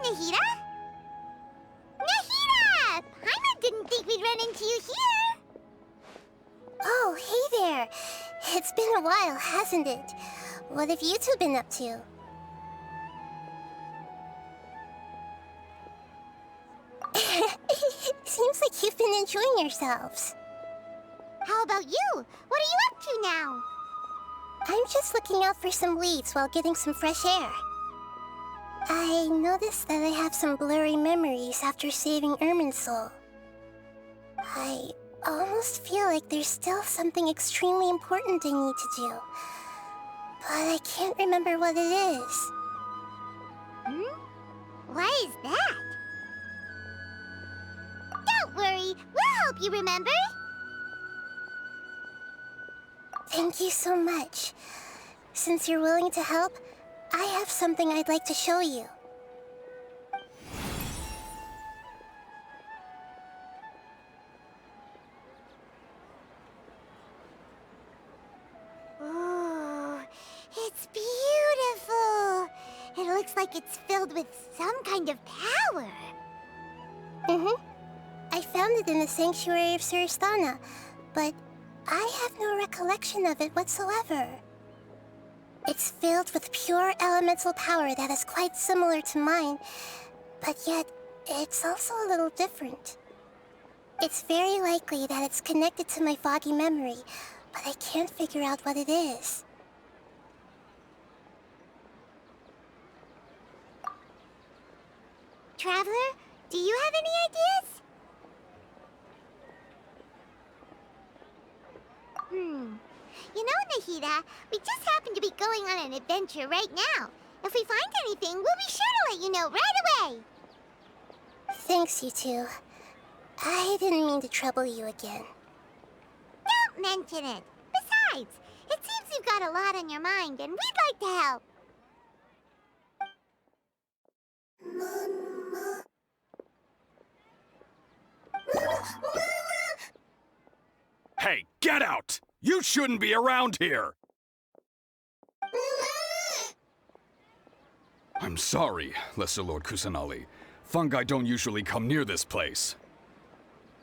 Nahida? Nahida! Paimon didn't think we'd run into you here. Oh, hey there. It's been a while, hasn't it? What have you two been up to? Seems like you've been enjoying yourselves. How about you? What are you up to now? I'm just looking out for some leads while getting some fresh air. I noticed that I have some blurry memories after saving Irminsul. I almost feel like there's still something extremely important I need to do. But I can't remember what it is. Why is that? Don't worry, we'll help you remember. Thank you so much. Since you're willing to help, I have something I'd like to show you. Ooh, it's beautiful. It looks like it's filled with some kind of power. I found it in the sanctuary of Suristana, but I have no recollection of it whatsoever. It's filled with pure elemental power that is quite similar to mine, but yet it's also a little different. It's very likely that it's connected to my foggy memory, but I can't figure out what it is. Traveler, do you have any ideas? You know, Nahida, we just happen to be going on an adventure right now. If we find anything, we'll be sure to let you know right away. Thanks, you two. I didn't mean to trouble you again. Don't mention it. Besides, it seems you've got a lot on your mind, and we'd like to help. Hey, get out! You shouldn't be around here! I'm sorry, Lesser Lord Kusanali. Fungi don't usually come near this place.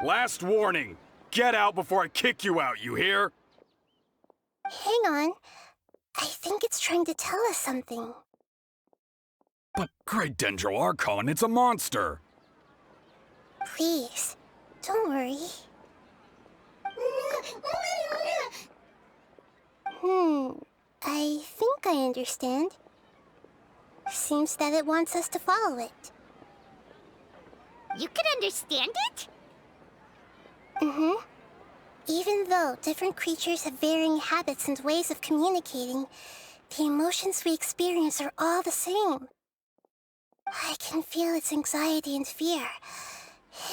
Last warning! Get out before I kick you out, you hear? Hang on. I think it's trying to tell us something. But Great Dendro Archon, it's a monster! Please, don't worry. I think I understand. Seems that it wants us to follow it. You can understand it? Even though different creatures have varying habits and ways of communicating, the emotions we experience are all the same. I can feel its anxiety and fear.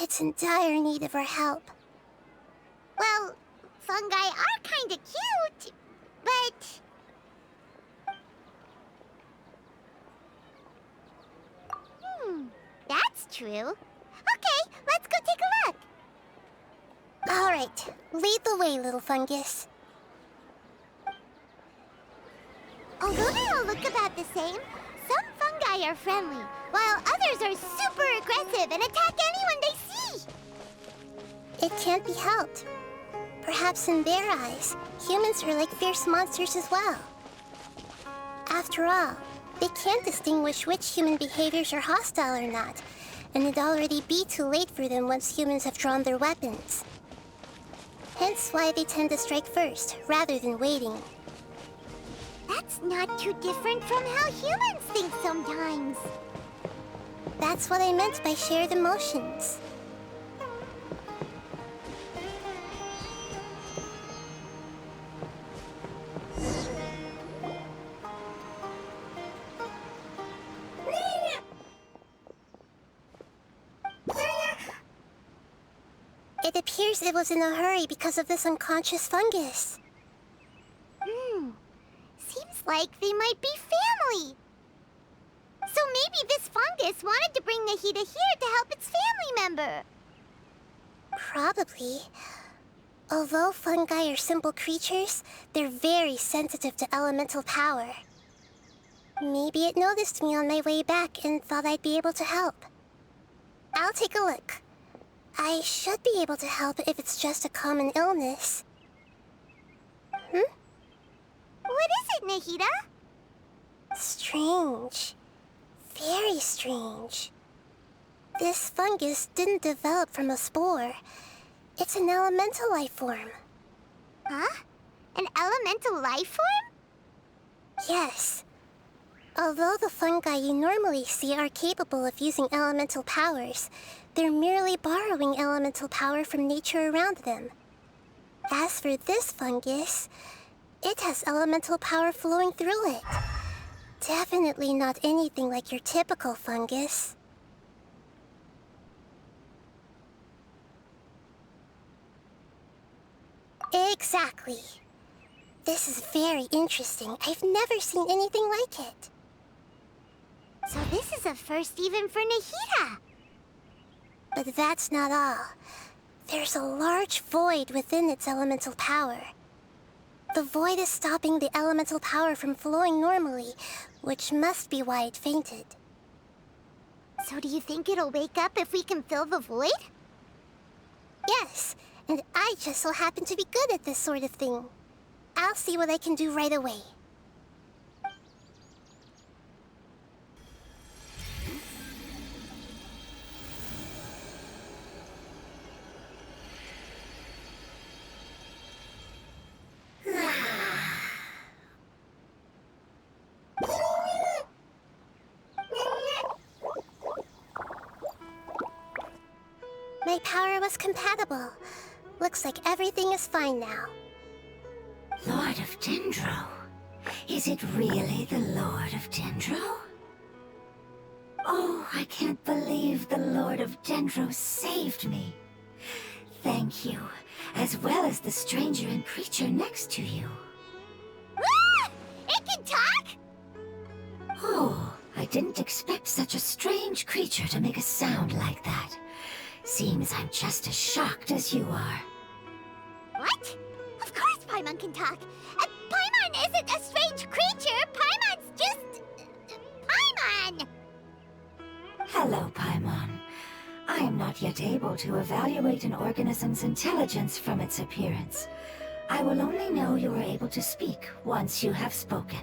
It's in dire need of our help. Well, fungi are kinda cute, but... that's true. Okay, let's go take a look. All right, lead the way, little fungus. Although they all look about the same, some fungi are friendly, while others are super aggressive and attack anyone they see. It can't be helped. Perhaps in their eyes, humans are like fierce monsters as well. After all, they can't distinguish which human behaviors are hostile or not, and it'd already be too late for them once humans have drawn their weapons. Hence why they tend to strike first, rather than waiting. That's not too different from how humans think sometimes. That's what I meant by shared emotions. It appears it was in a hurry because of this unconscious fungus. Seems like they might be family. So maybe this fungus wanted to bring Nahida here to help its family member. Probably. Although fungi are simple creatures, they're very sensitive to elemental power. Maybe it noticed me on my way back and thought I'd be able to help. I'll take a look. I should be able to help if it's just a common illness. What is it, Nahida? Strange. Very strange. This fungus didn't develop from a spore. It's an elemental life form. Huh? An elemental life form? Yes. Although the fungi you normally see are capable of using elemental powers, they're merely borrowing elemental power from nature around them. As for this fungus, it has elemental power flowing through it. Definitely not anything like your typical fungus. Exactly. This is very interesting. I've never seen anything like it. So this is a first even for Nahida. But that's not all. There's a large void within its elemental power. The void is stopping the elemental power from flowing normally, which must be why it fainted. So do you think it'll wake up if we can fill the void? Yes, and I just so happen to be good at this sort of thing. I'll see what I can do right away. My power was compatible. Looks like everything is fine now. Lord of Dendro? Is it really the Lord of Dendro? Oh, I can't believe the Lord of Dendro saved me. Thank you, as well as the stranger and creature next to you. Ah! It can talk? Oh, I didn't expect such a strange creature to make a sound like that. Seems I'm just as shocked as you are. What? Of course Paimon can talk. Paimon isn't a strange creature. Paimon's just... Paimon! Hello, Paimon. I am not yet able to evaluate an organism's intelligence from its appearance. I will only know you are able to speak once you have spoken.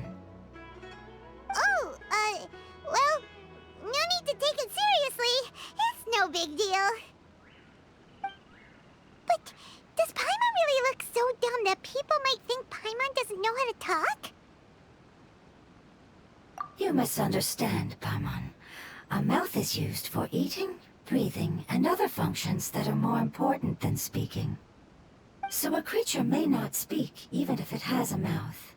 Oh, well, no need to take it seriously. It's no big deal. But does Paimon really look so dumb that people might think Paimon doesn't know how to talk? You misunderstand, Paimon. A mouth is used for eating, breathing, and other functions that are more important than speaking. So a creature may not speak, even if it has a mouth.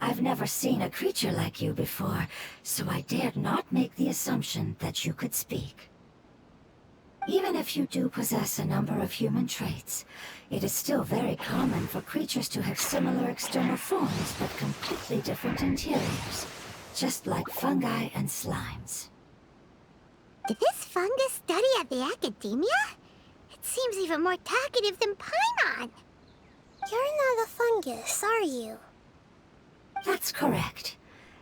I've never seen a creature like you before, so I dared not make the assumption that you could speak. Even if you do possess a number of human traits, it is still very common for creatures to have similar external forms but completely different interiors, just like fungi and slimes. Did this fungus study at the academia? It seems even more talkative than Paimon. You're not a fungus, are you? That's correct.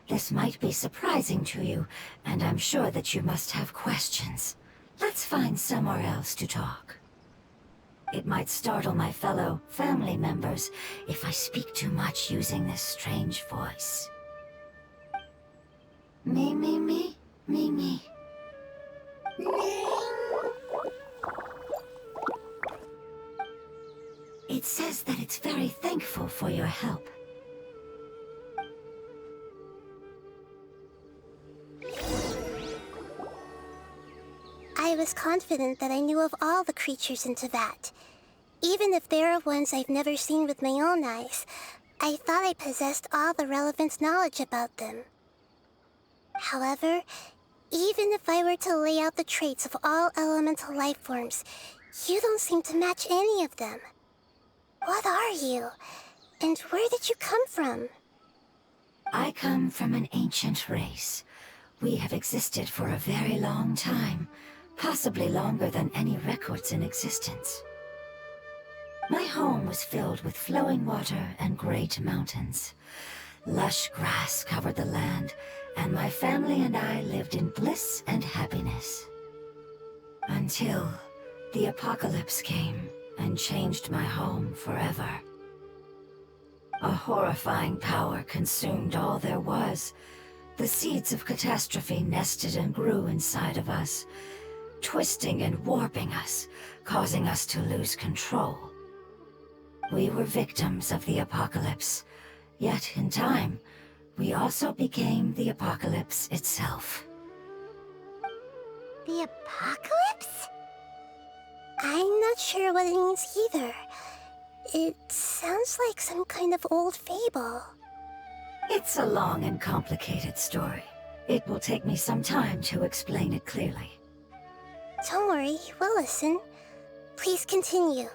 This might be surprising to you, and I'm sure that you must have questions. Let's find somewhere else to talk. It might startle my fellow family members if I speak too much using this strange voice. Me, me, me, me, me. It says that it's very thankful for your help. I was confident that I knew of all the creatures in Teyvat. Even if there are ones I've never seen with my own eyes, I thought I possessed all the relevant knowledge about them. However, even if I were to lay out the traits of all elemental life forms, you don't seem to match any of them. What are you? And where did you come from? I come from an ancient race. We have existed for a very long time, possibly longer than any records in existence. My home was filled with flowing water and great mountains. Lush grass covered the land, and my family and I lived in bliss and happiness. Until the apocalypse came and changed my home forever. A horrifying power consumed all there was. The seeds of catastrophe nested and grew inside of us, twisting and warping us, causing us to lose control. We were victims of the apocalypse, yet in time, we also became the apocalypse itself. The apocalypse? I'm not sure what it means either. It sounds like some kind of old fable. It's a long and complicated story. It will take me some time to explain it clearly. Don't worry, we'll listen. Please continue.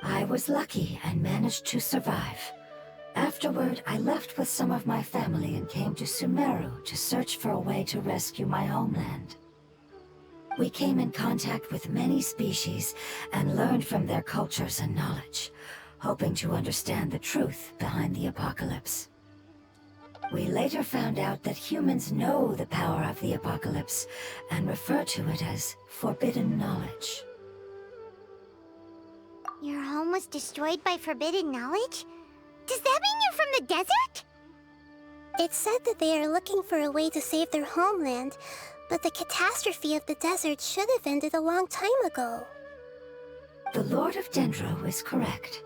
I was lucky and managed to survive. Afterward, I left with some of my family and came to Sumeru to search for a way to rescue my homeland. We came in contact with many species and learned from their cultures and knowledge, hoping to understand the truth behind the apocalypse. We later found out that humans know the power of the apocalypse and refer to it as forbidden knowledge. Your home was destroyed by forbidden knowledge? Does that mean you're from the desert? It said that they are looking for a way to save their homeland, but the catastrophe of the desert should have ended a long time ago. The Lord of Dendro is correct.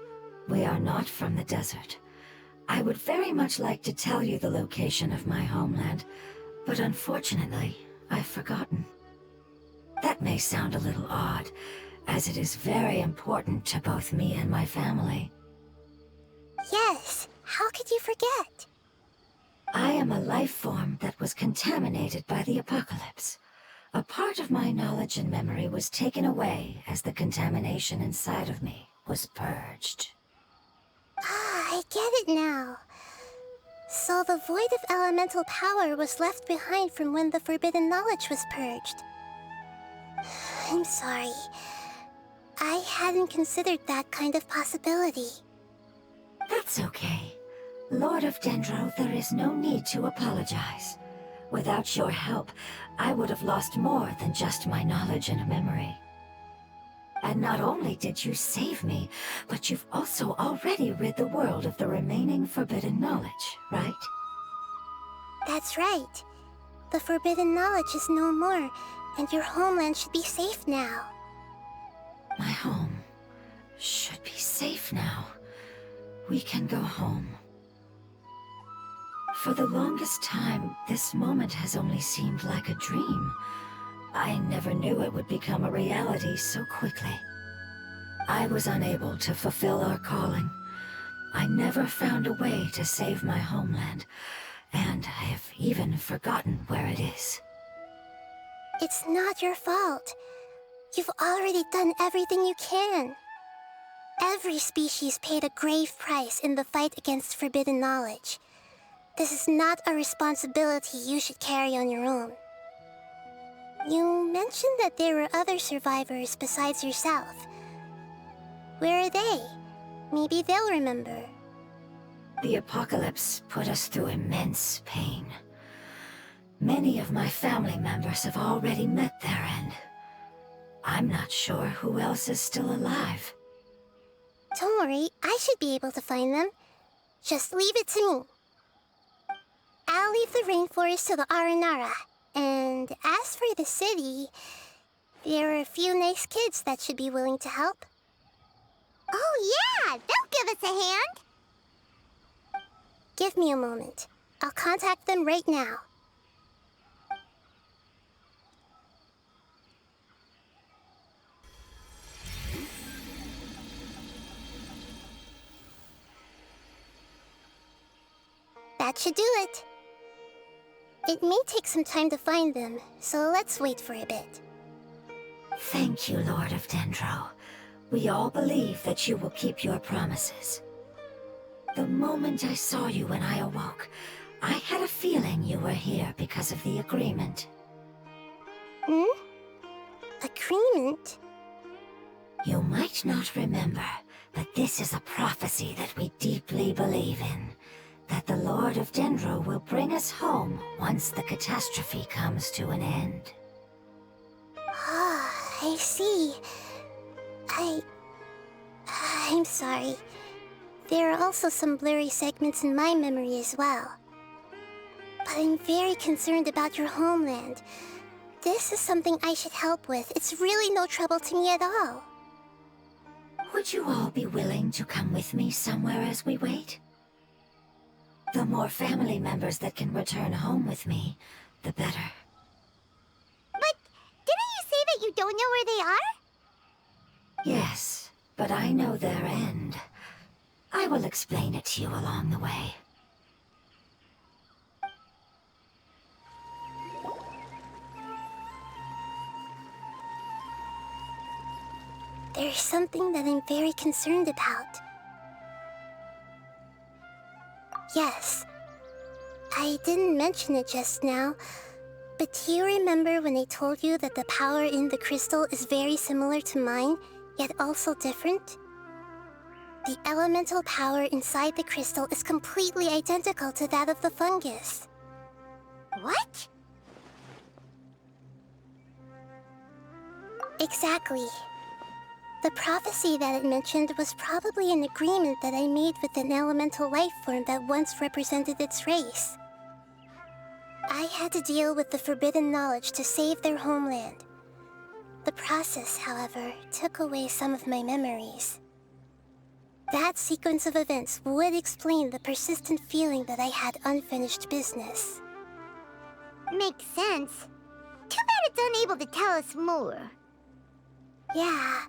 We are not from the desert. I would very much like to tell you the location of my homeland, but unfortunately, I've forgotten. That may sound a little odd, as it is very important to both me and my family. Yes, how could you forget? I am a life form that was contaminated by the apocalypse. A part of my knowledge and memory was taken away as the contamination inside of me was purged. Ah, I get it now. So the void of elemental power was left behind from when the forbidden knowledge was purged. I'm sorry. I hadn't considered that kind of possibility. That's okay. Lord of Dendro, there is no need to apologize. Without your help, I would have lost more than just my knowledge and memory. And not only did you save me, but you've also already rid the world of the remaining forbidden knowledge, right? That's right. The forbidden knowledge is no more, and your homeland should be safe now. My home should be safe now. We can go home. For the longest time, this moment has only seemed like a dream. I never knew it would become a reality so quickly. I was unable to fulfill our calling. I never found a way to save my homeland, and I have even forgotten where it is. It's not your fault. You've already done everything you can. Every species paid a grave price in the fight against forbidden knowledge. This is not a responsibility you should carry on your own. You mentioned that there were other survivors besides yourself. Where are they? Maybe they'll remember. The apocalypse put us through immense pain. Many of my family members have already met their end. I'm not sure who else is still alive. Don't worry, I should be able to find them. Just leave it to me. I'll leave the rainforest to the Aranara. And as for the city, there are a few nice kids that should be willing to help. Oh yeah, they'll give us a hand. Give me a moment. I'll contact them right now. That should do it. It may take some time to find them, so let's wait for a bit. Thank you, Lord of Dendro. We all believe that you will keep your promises. The moment I saw you when I awoke, I had a feeling you were here because of the agreement. Hmm? Agreement? You might not remember, but this is a prophecy that we deeply believe in. that the Lord of Dendro will bring us home once the catastrophe comes to an end. Ah, I see. I'm sorry. There are also some blurry segments in my memory as well. But I'm very concerned about your homeland. This is something I should help with. It's really no trouble to me at all. Would you all be willing to come with me somewhere as we wait? The more family members that can return home with me, the better. But didn't you say that you don't know where they are? Yes, but I know their end. I will explain it to you along the way. There's something that I'm very concerned about. Yes. I didn't mention it just now, but do you remember when I told you that the power in the crystal is very similar to mine, yet also different? The elemental power inside the crystal is completely identical to that of the fungus. What? Exactly. The prophecy that it mentioned was probably an agreement that I made with an elemental life form that once represented its race. I had to deal with the forbidden knowledge to save their homeland. The process, however, took away some of my memories. That sequence of events would explain the persistent feeling that I had unfinished business. Makes sense. Too bad it's unable to tell us more. Yeah,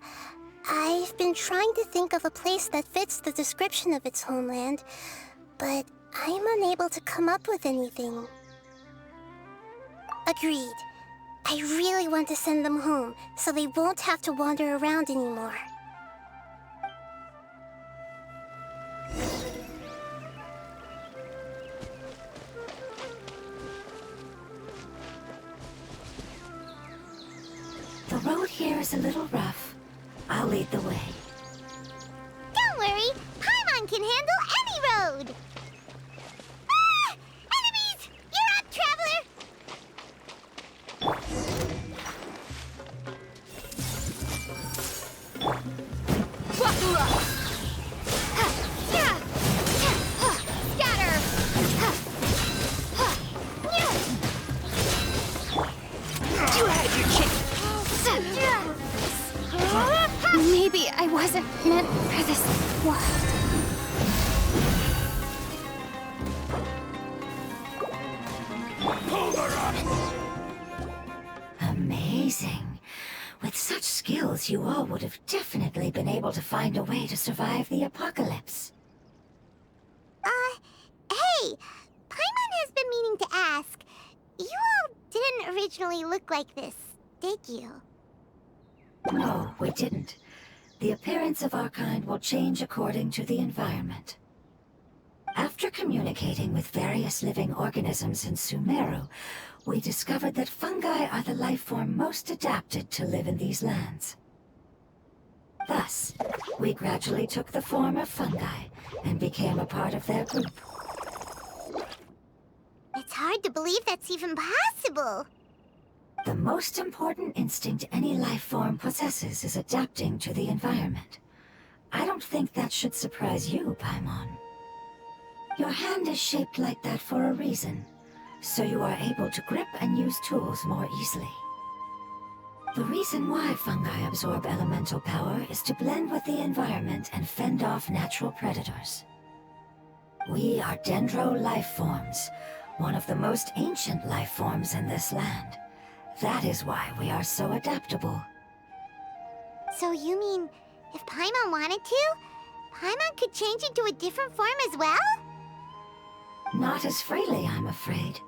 I've been trying to think of a place that fits the description of its homeland, but I'm unable to come up with anything. Agreed. I really want to send them home, so they won't have to wander around anymore. The road here is a little rough. I'll lead the way. Don't worry, Paimon can handle any road! Ah! Enemies! You're up, Traveler! Scatter! You had your chance. Maybe I wasn't meant for this world. Amazing. With such skills, you all would have definitely been able to find a way to survive the apocalypse. Hey! Paimon has been meaning to ask. You all didn't originally look like this, did you? No, we didn't. The appearance of our kind will change according to the environment. After communicating with various living organisms in Sumeru, we discovered that fungi are the life form most adapted to live in these lands. Thus, we gradually took the form of fungi and became a part of their group. It's hard to believe that's even possible. The most important instinct any life form possesses is adapting to the environment. I don't think that should surprise you, Paimon. Your hand is shaped like that for a reason, so you are able to grip and use tools more easily. The reason why fungi absorb elemental power is to blend with the environment and fend off natural predators. We are dendro life forms, one of the most ancient life forms in this land. That is why we are so adaptable. So you mean, if Paimon wanted to, Paimon could change into a different form as well? Not as freely, I'm afraid.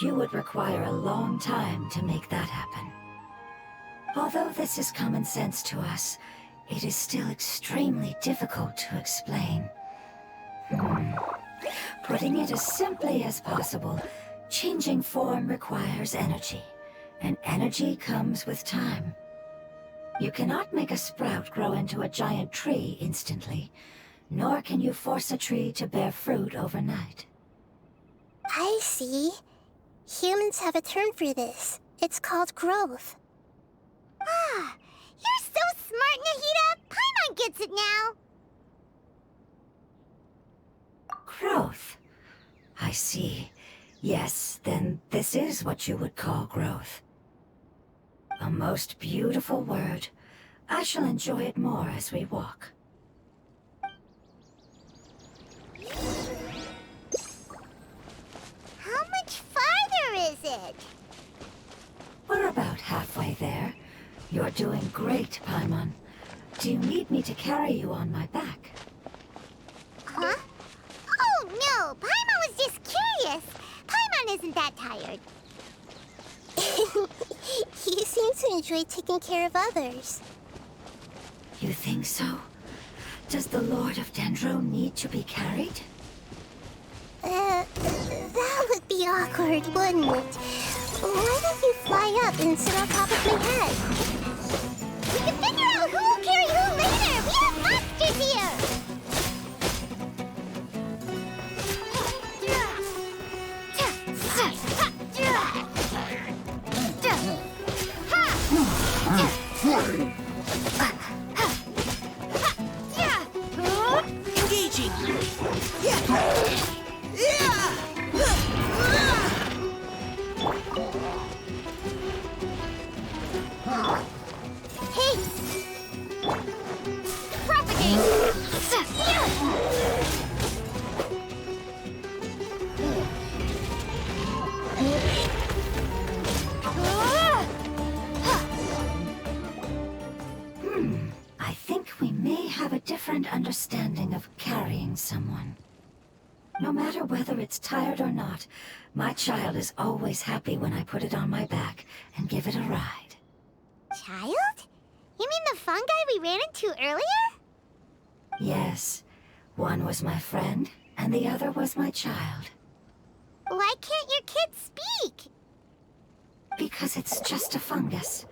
You would require a long time to make that happen. Although this is common sense to us, it is still extremely difficult to explain. Putting it as simply as possible, changing form requires energy, and energy comes with time. You cannot make a sprout grow into a giant tree instantly, nor can you force a tree to bear fruit overnight. I see. Humans have a term for this. It's called growth. Ah, you're so smart, Nahida! Paimon gets it now! Growth. I see. Yes, then this is what you would call growth. A most beautiful word. I shall enjoy it more as we walk. How much farther is it? We're about halfway there. You're doing great, Paimon. Do you need me to carry you on my back? Huh? Oh, no! Paimon was just curious! Paimon isn't that tired. You seem to enjoy taking care of others. You think so? Does the Lord of Dendro need to be carried? That would be awkward, wouldn't it? Why don't you fly up and sit on top of my head? We can figure out who will carry who later! We have monsters here! Engaging. Hey! Propagate! I think we may have a different understanding of carrying someone. No matter whether it's tired or not, my child is always happy when I put it on my back and give it a ride. Child? You mean the fungi we ran into earlier? Yes, one was my friend, and the other was my child. Why can't your kid speak? Because it's just a fungus.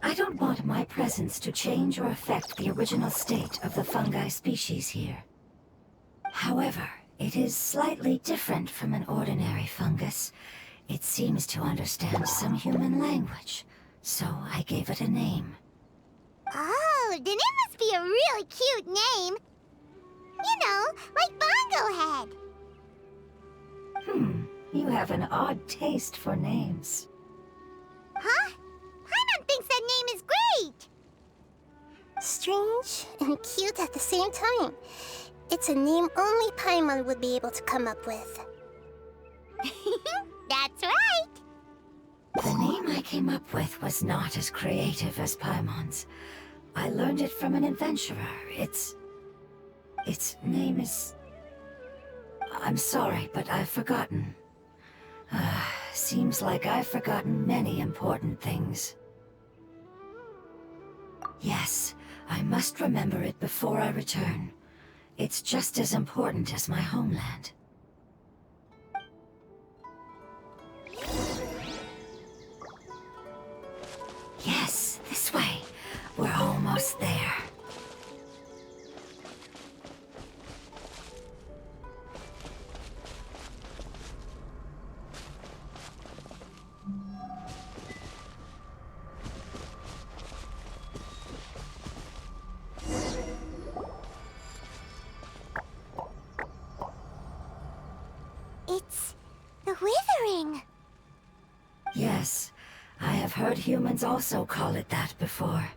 I don't want my presence to change or affect the original state of the fungi species here. However, it is slightly different from an ordinary fungus. It seems to understand some human language, so I gave it a name. Oh, then it must be a really cute name. You know, like Bongo Head. You have an odd taste for names. Huh? Paimon thinks that name is great! Strange and cute at the same time. It's a name only Paimon would be able to come up with. That's right! The name I came up with was not as creative as Paimon's. I learned it from an adventurer. Its name is... I'm sorry, but I've forgotten. Seems like I've forgotten many important things. Yes, I must remember it before I return. It's just as important as my homeland. Yes, this way. We're almost there. It's the Withering. Yes, I have heard humans also call it that before.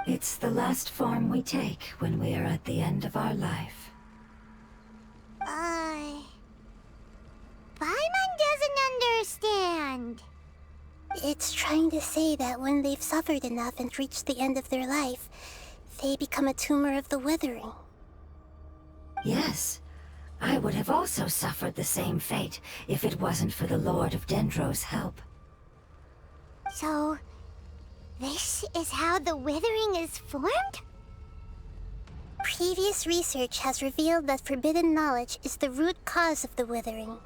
It's the last form we take when we are at the end of our life. Paimon doesn't understand. It's trying to say that when they've suffered enough and reached the end of their life, they become a tumor of the Withering. Yes, I would have also suffered the same fate if it wasn't for the Lord of Dendro's help. So, this is how the Withering is formed? Previous research has revealed that forbidden knowledge is the root cause of the Withering.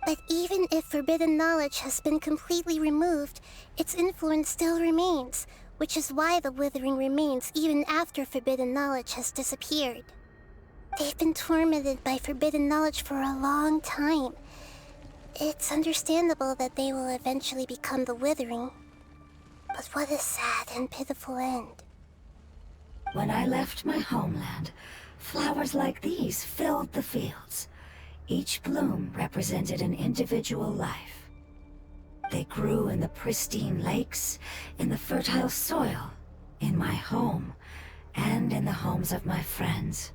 But even if forbidden knowledge has been completely removed, its influence still remains, which is why the Withering remains even after forbidden knowledge has disappeared. They've been tormented by forbidden knowledge for a long time. It's understandable that they will eventually become the Withering. But what a sad and pitiful end. When I left my homeland, flowers like these filled the fields. Each bloom represented an individual life. They grew in the pristine lakes, in the fertile soil, in my home, and in the homes of my friends.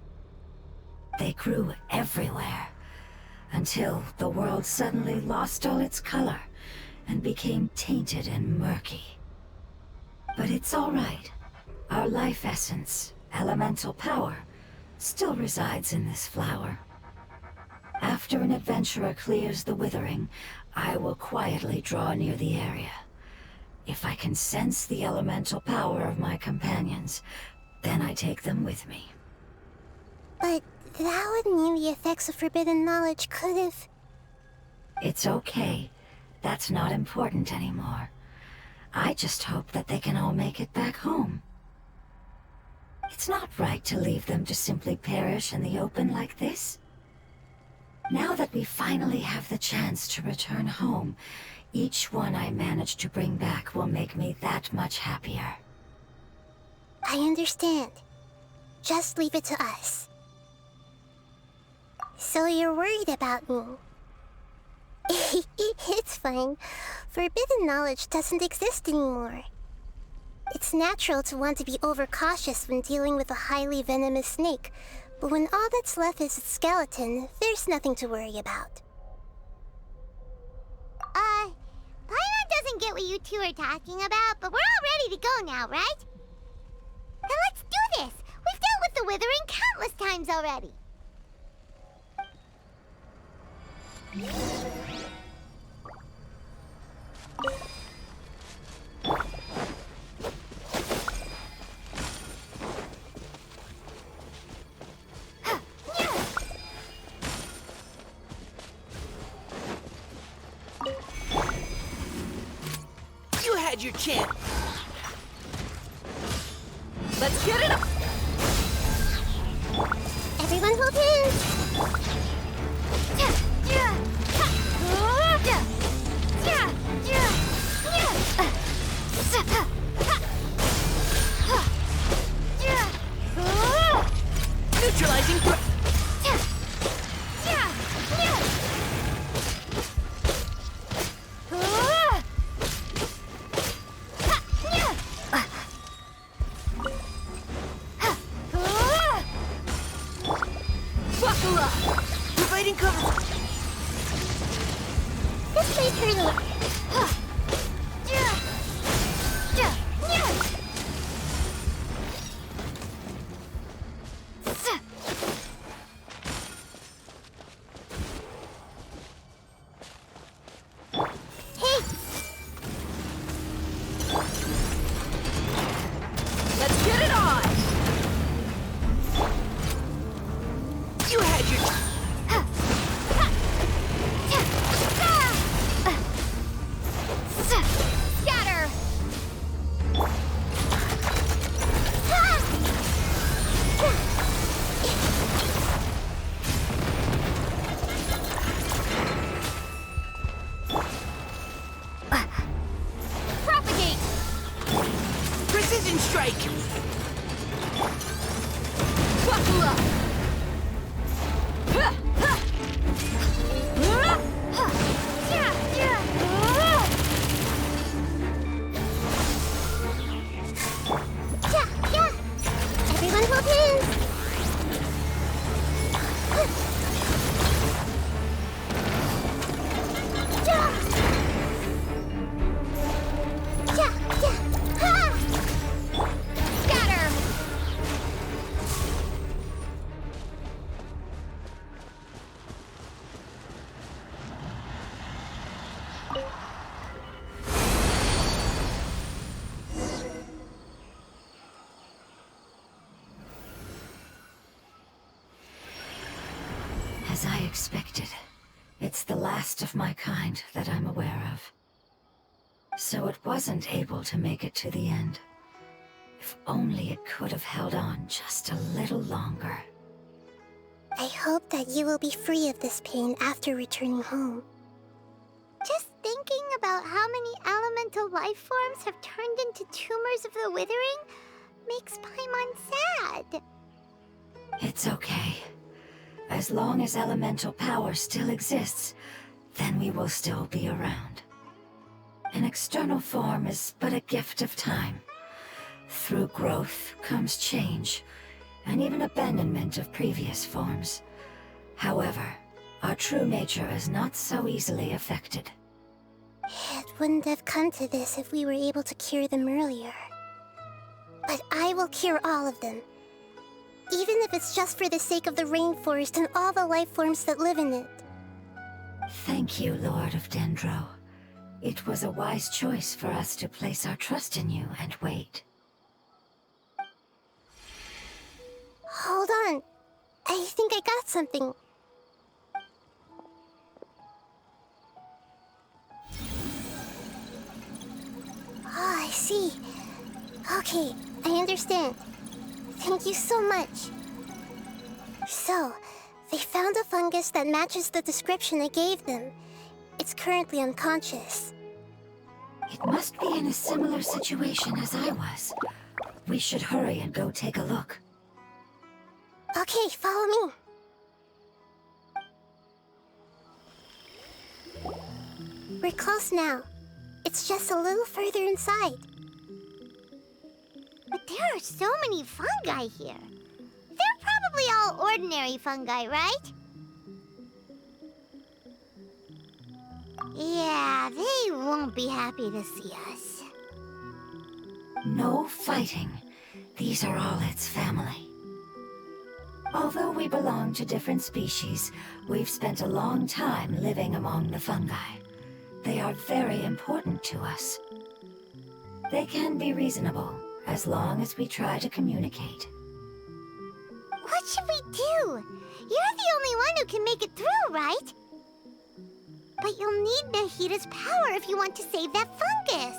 They grew everywhere, until the world suddenly lost all its color and became tainted and murky. But it's all right. Our life essence, elemental power, still resides in this flower. After an adventurer clears the Withering, I will quietly draw near the area. If I can sense the elemental power of my companions, then I take them with me. But that would mean the effects of forbidden knowledge could have... It's okay. That's not important anymore. I just hope that they can all make it back home. It's not right to leave them to simply perish in the open like this. Now that we finally have the chance to return home, each one I manage to bring back will make me that much happier. I understand. Just leave it to us. So you're worried about me? It's fine. Forbidden knowledge doesn't exist anymore. It's natural to want to be overcautious when dealing with a highly venomous snake, but when all that's left is its skeleton, there's nothing to worry about. Paimon doesn't get what you two are talking about, but we're all ready to go now, right? Then let's do this! We've dealt with the Withering countless times already! You had your chance. Let's get it up. Everyone hold hands! Neutralizing threat. Buckle up. Providing cover. This may hurt a little. Let's get it on. You had your Scatter! Propagate! precision strike. Buckle up. Everyone hold hands! Scatter! As I expected, it's the last of my kind that I'm aware of. So it wasn't able to make it to the end. If only it could have held on just a little longer. I hope that you will be free of this pain after returning home. Just thinking about how many elemental life forms have turned into tumors of the withering makes Paimon sad. It's okay. As long as elemental power still exists, then we will still be around. An external form is but a gift of time. Through growth comes change, and even abandonment of previous forms. However, our true nature is not so easily affected. It wouldn't have come to this if we were able to cure them earlier. But I will cure all of them. Even if it's just for the sake of the rainforest and all the life forms that live in it. Thank you, Lord of Dendro. It was a wise choice for us to place our trust in you and wait. Hold on. I think I got something. Oh, I see. Okay, I understand. Thank you so much. So, they found a fungus that matches the description I gave them. It's currently unconscious. It must be in a similar situation as I was. We should hurry and go take a look. Okay, follow me. We're close now. It's just a little further inside. But there are so many fungi here. They're probably all ordinary fungi, right? Yeah, they won't be happy to see us. No fighting. These are all its family. Although we belong to different species, we've spent a long time living among the fungi. They are very important to us. They can be reasonable, as long as we try to communicate. What should we do? You're the only one who can make it through, right? But you'll need Nahida's power if you want to save that fungus.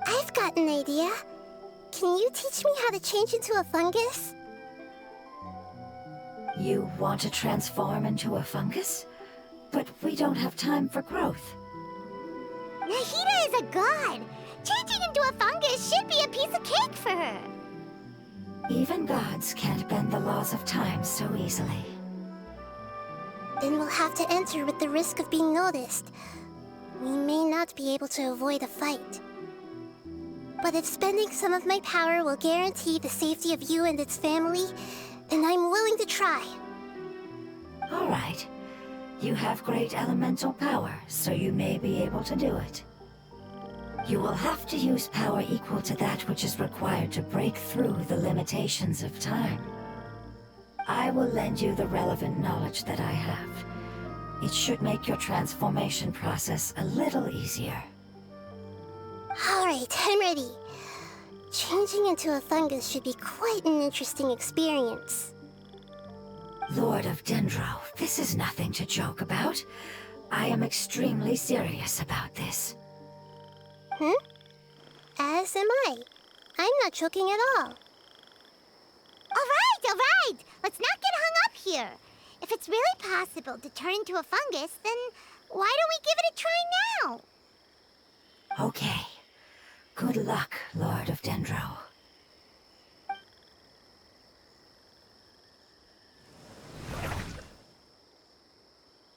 I've got an idea. Can you teach me how to change into a fungus? You want to transform into a fungus? But we don't have time for growth. Nahida is a god. Changing into a fungus should be a piece of cake for her. Even gods can't bend the laws of time so easily. Then we'll have to enter with the risk of being noticed. We may not be able to avoid a fight. But if spending some of my power will guarantee the safety of you and its family, then I'm willing to try. All right. You have great elemental power, so you may be able to do it. You will have to use power equal to that which is required to break through the limitations of time. I will lend you the relevant knowledge that I have. It should make your transformation process a little easier. All right, I'm ready. Changing into a fungus should be quite an interesting experience. Lord of Dendro, this is nothing to joke about. I am extremely serious about this. As am I. I'm not joking at all. All right. Let's not get hung up here. If it's really possible to turn into a fungus, then why don't we give it a try now? Okay. Good luck, Lord of Dendro.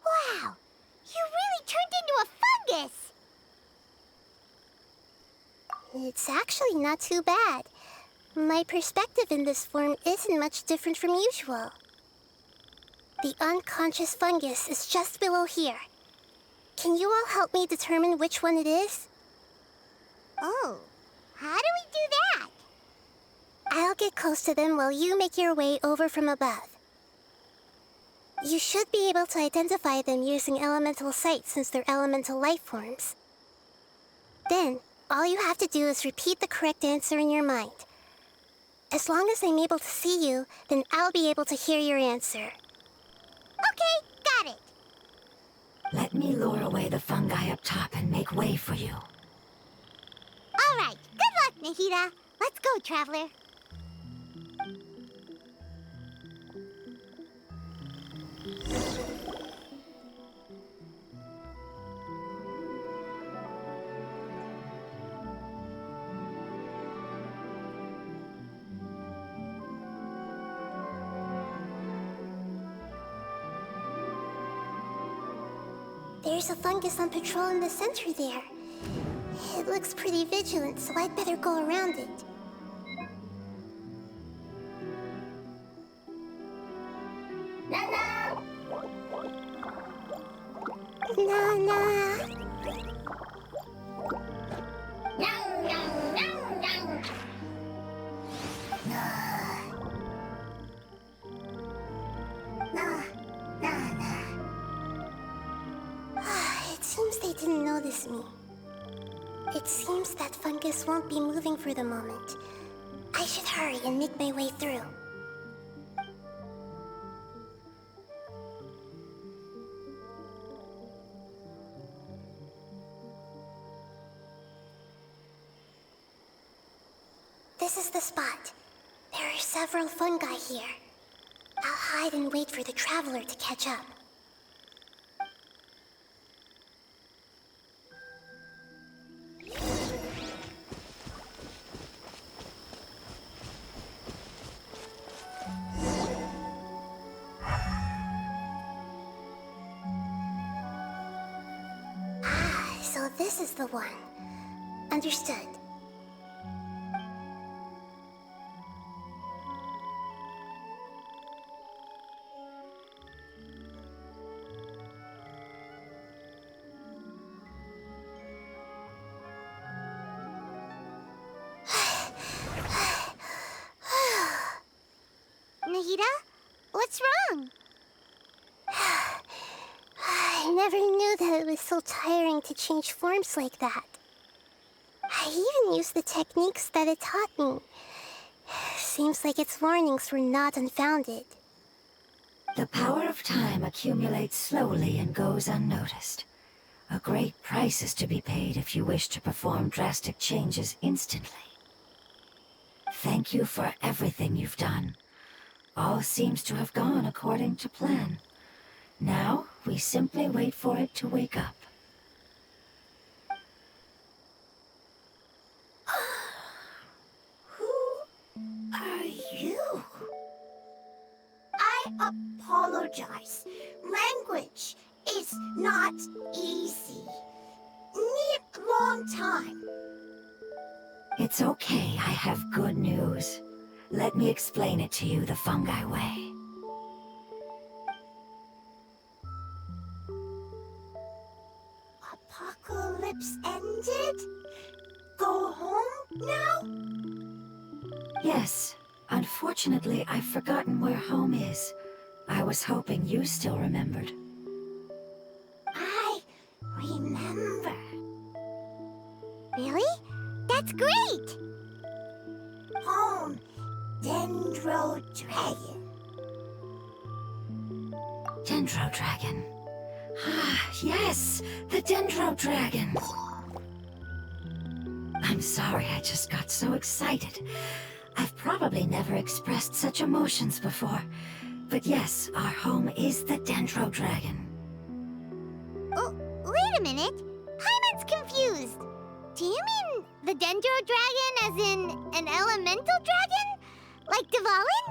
Wow, you really turned into a fungus! It's actually not too bad. My perspective in this form isn't much different from usual. The unconscious fungus is just below here. Can you all help me determine which one it is? Oh, how do we do that? I'll get close to them while you make your way over from above. You should be able to identify them using elemental sight since they're elemental life forms. Then, all you have to do is repeat the correct answer in your mind. As long as I'm able to see you, then I'll be able to hear your answer. Okay, got it. Let me lure away the fungi up top and make way for you. All right, good luck, Nahida. Let's go, Traveler. There's a fungus on patrol in the center there. It looks pretty vigilant, so I'd better go around it. Nana! Nana! It seems they didn't notice me. It seems that fungus won't be moving for the moment. I should hurry and make my way through. This is the spot. There are several fungi here. I'll hide and wait for the Traveler to catch up. So this is the one. Understood. Nahida? What's wrong? I never knew that it was so tiring to change forms like that. I even used the techniques that it taught me. Seems like its warnings were not unfounded. The power of time accumulates slowly and goes unnoticed. A great price is to be paid if you wish to perform drastic changes instantly. Thank you for everything you've done. All seems to have gone according to plan. Now, we simply wait for it to wake up. Who are you? I apologize. Language is not easy. Need long time. It's okay, I have good news. Let me explain it to you the fungi way. Apocalypse ended? Go home now? Yes. Unfortunately, I've forgotten where home is. I was hoping you still remembered. I remember. Really? That's great! Home, Dendro Dragon. Dendro Dragon. Ah, yes! The Dendro Dragon! I'm sorry, I just got so excited. I've probably never expressed such emotions before. But yes, our home is the Dendro Dragon. Oh, wait a minute. Paimon's confused. Do you mean the Dendro Dragon as in an elemental dragon? Like Dvalin?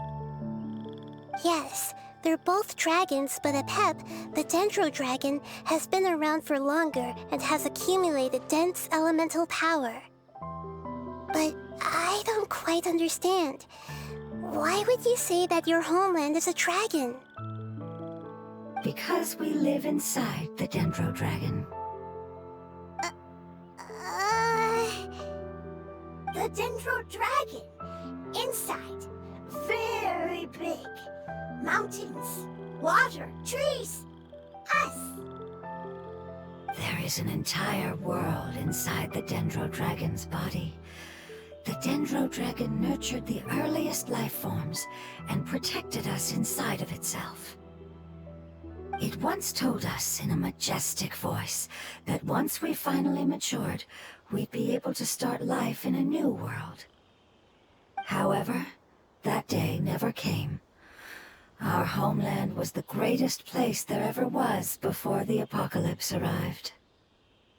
Yes, they're both dragons, but Apep, the Dendro Dragon, has been around for longer and has accumulated dense elemental power. But I don't quite understand. Why would you say that your homeland is a dragon? Because we live inside the Dendro Dragon. The Dendro Dragon. Inside. Very big. Mountains, water, trees. Us. There is an entire world inside the Dendro Dragon's body. The Dendro Dragon nurtured the earliest life forms and protected us inside of itself. It once told us in a majestic voice that once we finally matured, we'd be able to start life in a new world. However, that day never came. Our homeland was the greatest place there ever was before the apocalypse arrived.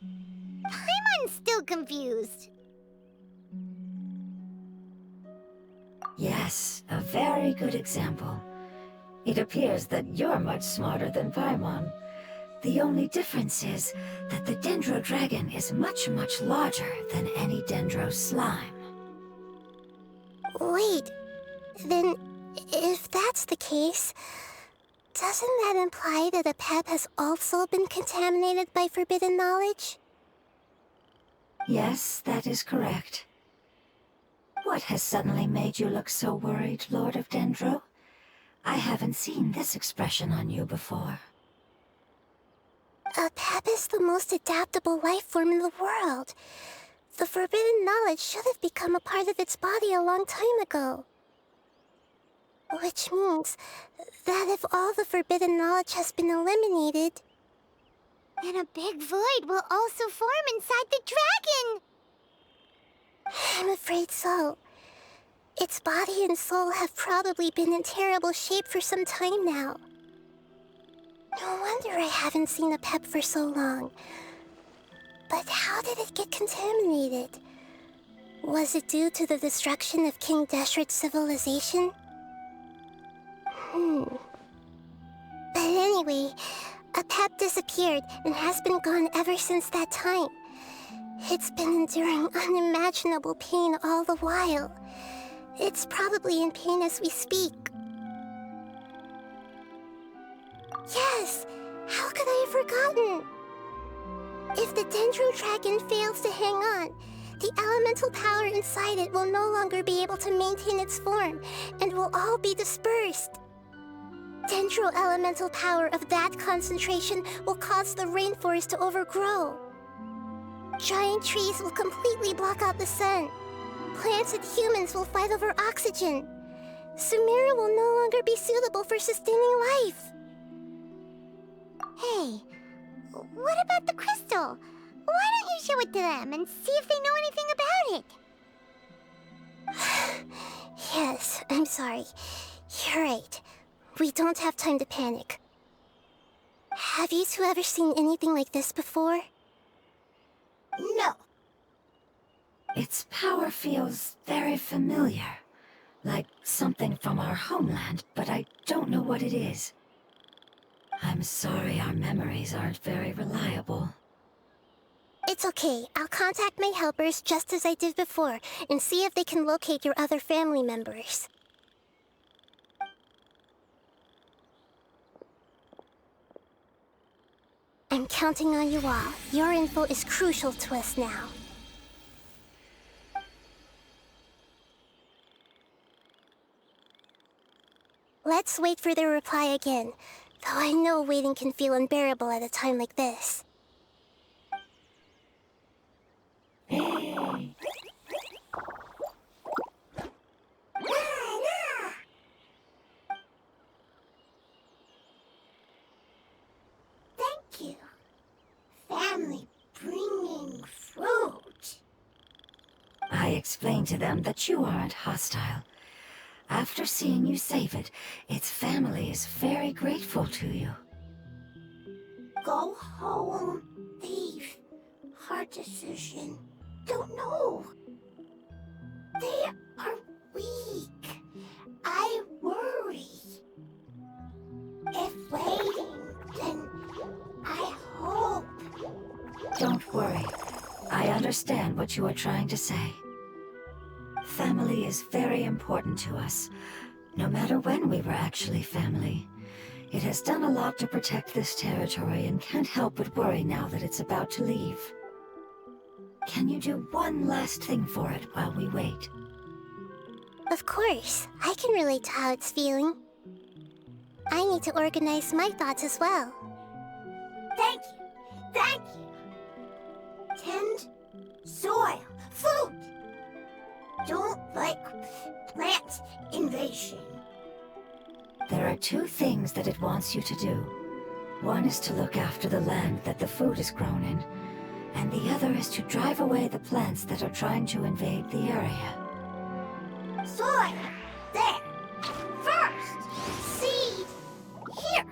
Paimon's still confused. Yes, a very good example. It appears that you're much smarter than Paimon. The only difference is that the Dendro Dragon is much, much larger than any Dendro slime. Wait, then if that's the case, doesn't that imply that a pep has also been contaminated by forbidden knowledge? Yes, that is correct. What has suddenly made you look so worried, Lord of Dendro? I haven't seen this expression on you before. A pep is the most adaptable life form in the world. The forbidden knowledge should have become a part of its body a long time ago. Which means that if all the forbidden knowledge has been eliminated, then a big void will also form inside the dragon! I'm afraid so. Its body and soul have probably been in terrible shape for some time now. No wonder I haven't seen a pep for so long. But how did it get contaminated? Was it due to the destruction of King Deshret's civilization? But anyway, a pep disappeared and has been gone ever since that time. It's been enduring unimaginable pain all the while. It's probably in pain as we speak. Yes! How could I have forgotten? If the Dendro Dragon fails to hang on, the elemental power inside it will no longer be able to maintain its form, and will all be dispersed. Dendro elemental power of that concentration will cause the rainforest to overgrow. Giant trees will completely block out the sun. Plants and humans will fight over oxygen. Sumeru will no longer be suitable for sustaining life. Hey, what about the crystal? Why don't you show it to them and see if they know anything about it? Yes, I'm sorry. You're right. We don't have time to panic. Have you two ever seen anything like this before? No. Its power feels very familiar. Like something from our homeland, but I don't know what it is. I'm sorry our memories aren't very reliable. It's okay. I'll contact my helpers just as I did before and see if they can locate your other family members. I'm counting on you all. Your info is crucial to us now. Let's wait for their reply again, though I know waiting can feel unbearable at a time like this. Thank you. Family bringing fruit. I explained to them that you aren't hostile. After seeing you save it, its family is very grateful to you. Go home. Leave. Hard decision. Don't know. They are weak. I worry. If waiting, then I hope. Don't worry. I understand what you are trying to say. Family is very important to us, no matter when we were actually family. It has done a lot to protect this territory and can't help but worry now that it's about to leave. Can you do one last thing for it while we wait? Of course, I can relate to how it's feeling. I need to organize my thoughts as well. Thank you. Thank you. Tend soil. Food. Don't like plant invasion. There are two things that it wants you to do. One is to look after the land that the food is grown in, and the other is to drive away the plants that are trying to invade the area. Soil. There. First. Seed. Here.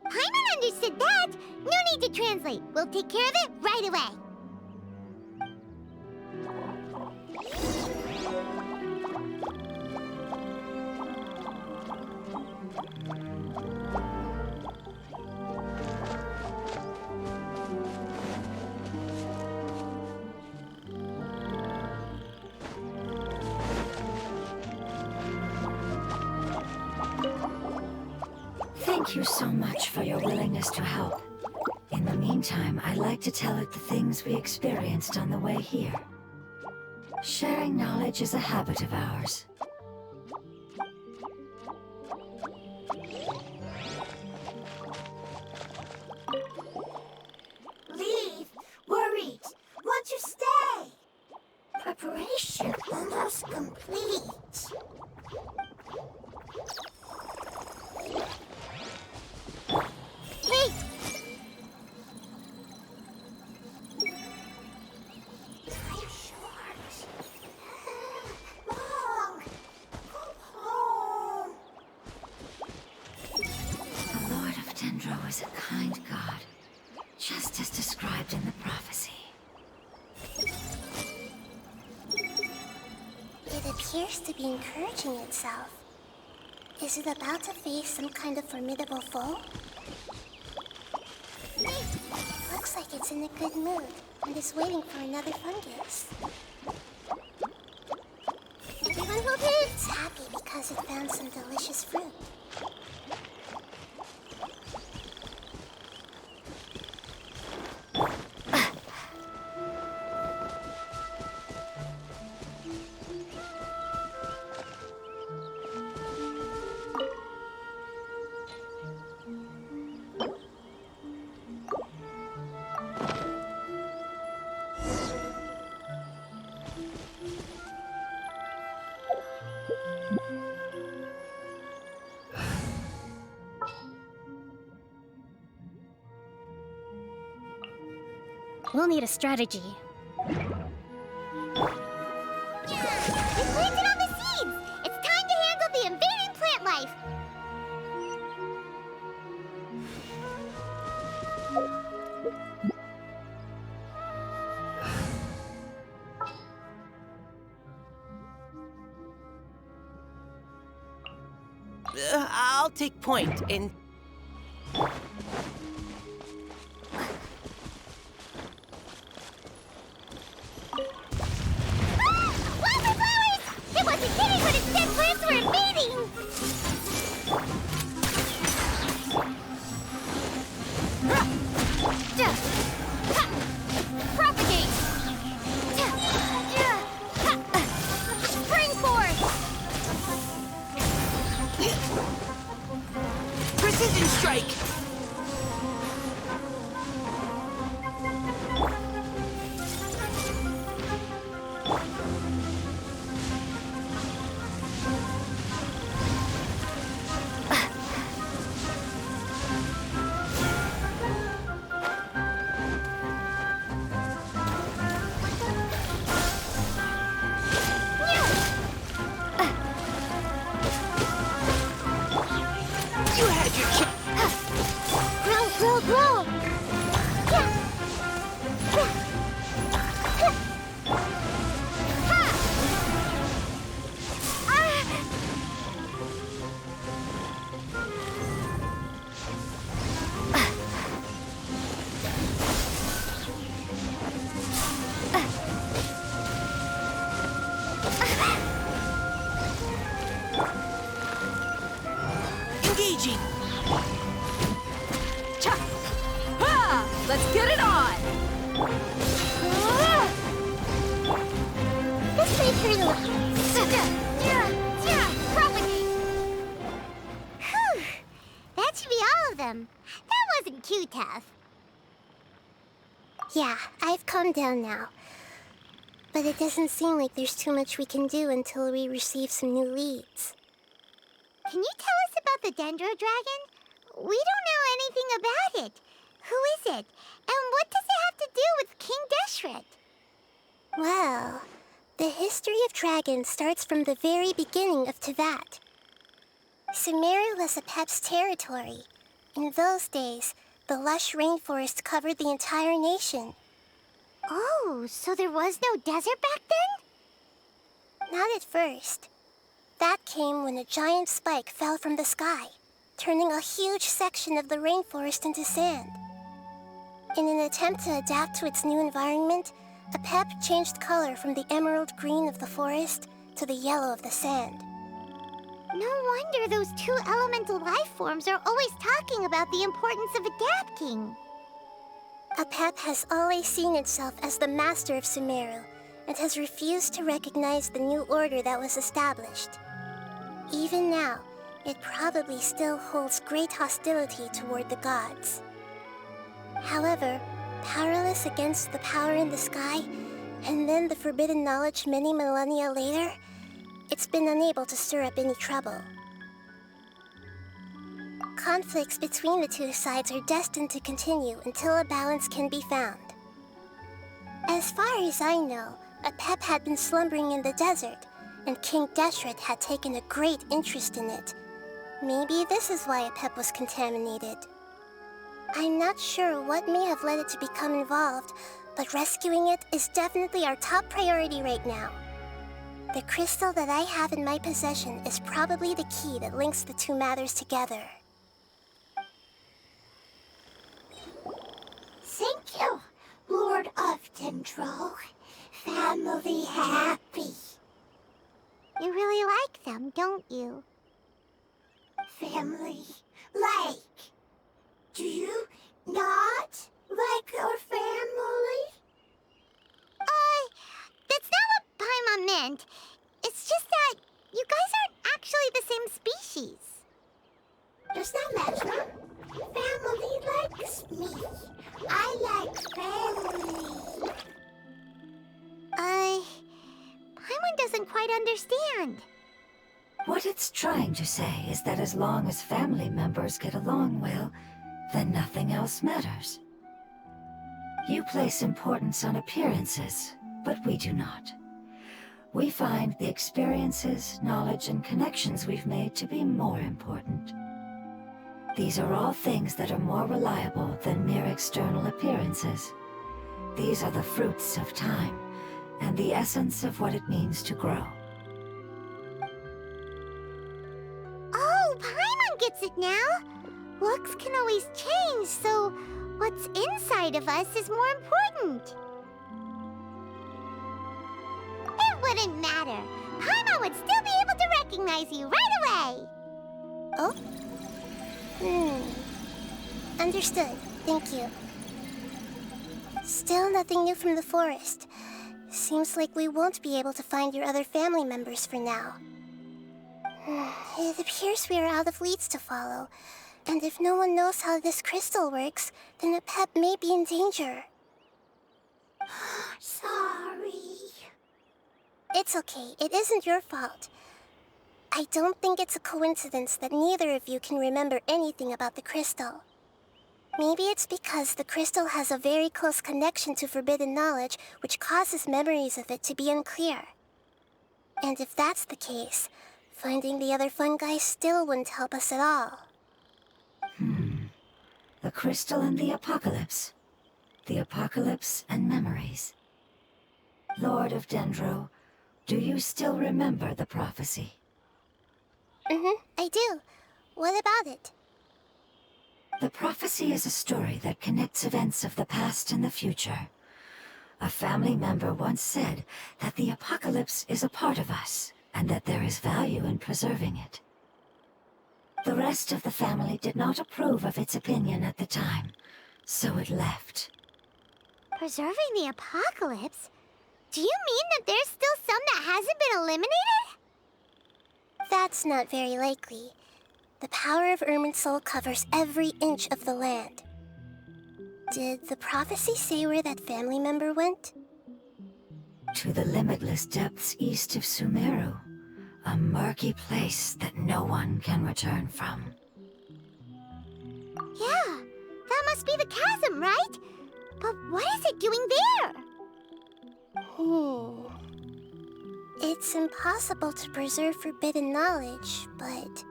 Paimon understood that. No need to translate. We'll take care of it right away. Thank you so much for your willingness to help. In the meantime, I'd like to tell it the things we experienced on the way here. Sharing knowledge is a habit of ours. Leave. Worried. Want to stay. Preparation almost complete. Wait! Time short. Long. Go home. The Lord of Dendro is a kind god, just as described in the prophecy. It appears to be encouraging itself. Is it about to face some kind of formidable foe? Looks like it's in a good mood and is waiting for another fungus. Everyone will be happy because it found some delicious fruit. We'll need a strategy. We planted all the seeds! It's time to handle the invading plant life! I'll take point in... Wildflowers! It wasn't kidding when it said plants were invading! Propagate! Spring forth! Precision strike! You had your chance. Grow, grow, grow! Engaging. Cha! Ha! Let's get it on! This may turn propagate! Whew! That should be all of them. That wasn't too tough. Yeah, I've calmed down now. But it doesn't seem like there's too much we can do until we receive some new leads. Can you tell us about the Dendro Dragon? We don't know anything about it. Who is it? And what does it have to do with King Deshret? Well, the history of dragons starts from the very beginning of Tevat. Sumeru was Apep's territory. In those days, the lush rainforest covered the entire nation. Oh, so there was no desert back then? Not at first. That came when a giant spike fell from the sky, turning a huge section of the rainforest into sand. In an attempt to adapt to its new environment, Apep changed color from the emerald green of the forest to the yellow of the sand. No wonder those two elemental life forms are always talking about the importance of adapting. Apep has always seen itself as the master of Sumeru, and has refused to recognize the new order that was established. Even now, it probably still holds great hostility toward the gods. However, powerless against the power in the sky, and then the forbidden knowledge many millennia later, it's been unable to stir up any trouble. Conflicts between the two sides are destined to continue until a balance can be found. As far as I know, Apep had been slumbering in the desert, and King Deshret had taken a great interest in it. Maybe this is why Apep was contaminated. I'm not sure what may have led it to become involved, but rescuing it is definitely our top priority right now. The crystal that I have in my possession is probably the key that links the two matters together. Thank you, Lord of Dendro. Family happy. You really like them, don't you? Family like. Do you not like your family? That's not what Paimon meant. It's just that you guys aren't actually the same species. Does not matter. Family likes me. I like family. Paimon doesn't quite understand. What it's trying to say is that as long as family members get along well, then nothing else matters. You place importance on appearances, but we do not. We find the experiences, knowledge, and connections we've made to be more important. These are all things that are more reliable than mere external appearances. These are the fruits of time, and the essence of what it means to grow. Oh, Paimon gets it now. Looks can always change, so what's inside of us is more important. It wouldn't matter. Paimon would still be able to recognize you right away. Oh? Understood. Thank you. Still nothing new from the forest. Seems like we won't be able to find your other family members for now. It appears we are out of leads to follow. And if no one knows how this crystal works, then Apep may be in danger. Sorry. It's okay. It isn't your fault. I don't think it's a coincidence that neither of you can remember anything about the crystal. Maybe it's because the crystal has a very close connection to forbidden knowledge, which causes memories of it to be unclear. And if that's the case, finding the other fungi still wouldn't help us at all. The crystal and the apocalypse. The apocalypse and memories. Lord of Dendro, do you still remember the prophecy? I do. What about it? The prophecy is a story that connects events of the past and the future. A family member once said that the apocalypse is a part of us, and that there is value in preserving it. The rest of the family did not approve of its opinion at the time, so it left. Preserving the apocalypse? Do you mean that there's still some that hasn't been eliminated? That's not very likely. The power of Irminsul covers every inch of the land. Did the prophecy say where that family member went? To the limitless depths east of Sumeru, a murky place that no one can return from. Yeah, that must be the chasm, right? But what is it doing there? It's impossible to preserve forbidden knowledge, but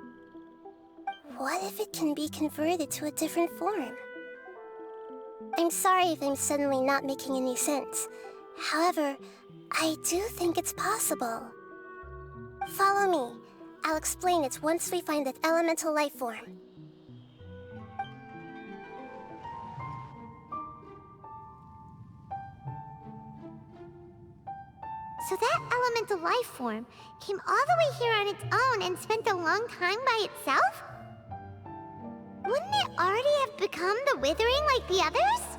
what if it can be converted to a different form? I'm sorry if I'm suddenly not making any sense. However, I do think it's possible. Follow me. I'll explain it once we find that elemental life form. So that elemental life form came all the way here on its own and spent a long time by itself? Wouldn't it already have become the Withering like the others?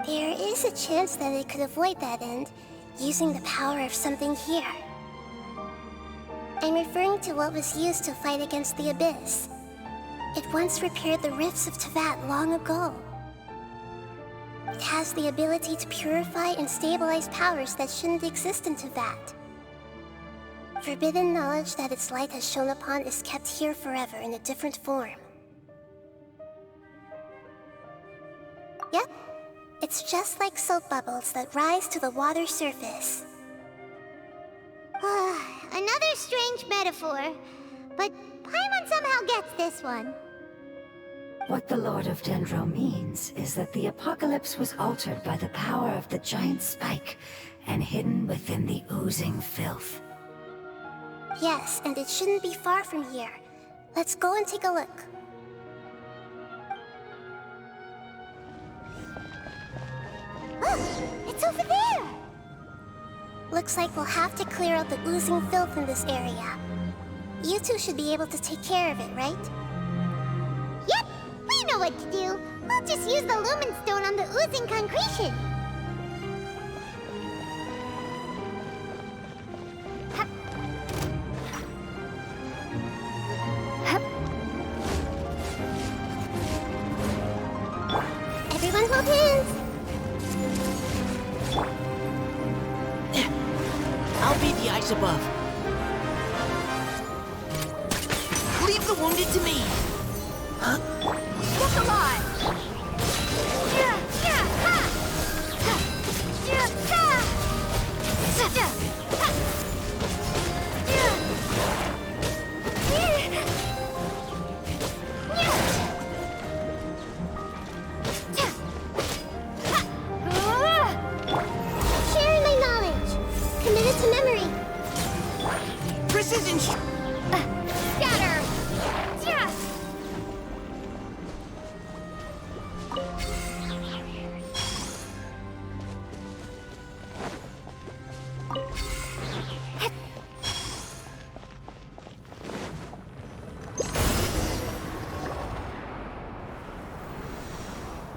There is a chance that it could avoid that end, using the power of something here. I'm referring to what was used to fight against the Abyss. It once repaired the rifts of Teyvat long ago. It has the ability to purify and stabilize powers that shouldn't exist in Teyvat. Forbidden knowledge that its light has shone upon is kept here forever in a different form. Yep, it's just like soap bubbles that rise to the water surface. Another strange metaphor, but Paimon somehow gets this one. What the Lord of Dendro means is that the apocalypse was altered by the power of the giant spike and hidden within the oozing filth. Yes, and it shouldn't be far from here. Let's go and take a look. Oh, it's over there! Looks like we'll have to clear out the oozing filth in this area. You two should be able to take care of it, right? Yep, we know what to do. We'll just use the lumen stone on the oozing concretion. Hup. Hup. Everyone hold hands! I'll be the ice above. Leave the wounded to me. Huh? Look alive! Yeah, yeah, ha! Ha! Yeah, ha! Yeah, ha! Yeah. Yeah. Ha! Sharing my knowledge. Committed to memory. Precision Scatter! Yeah!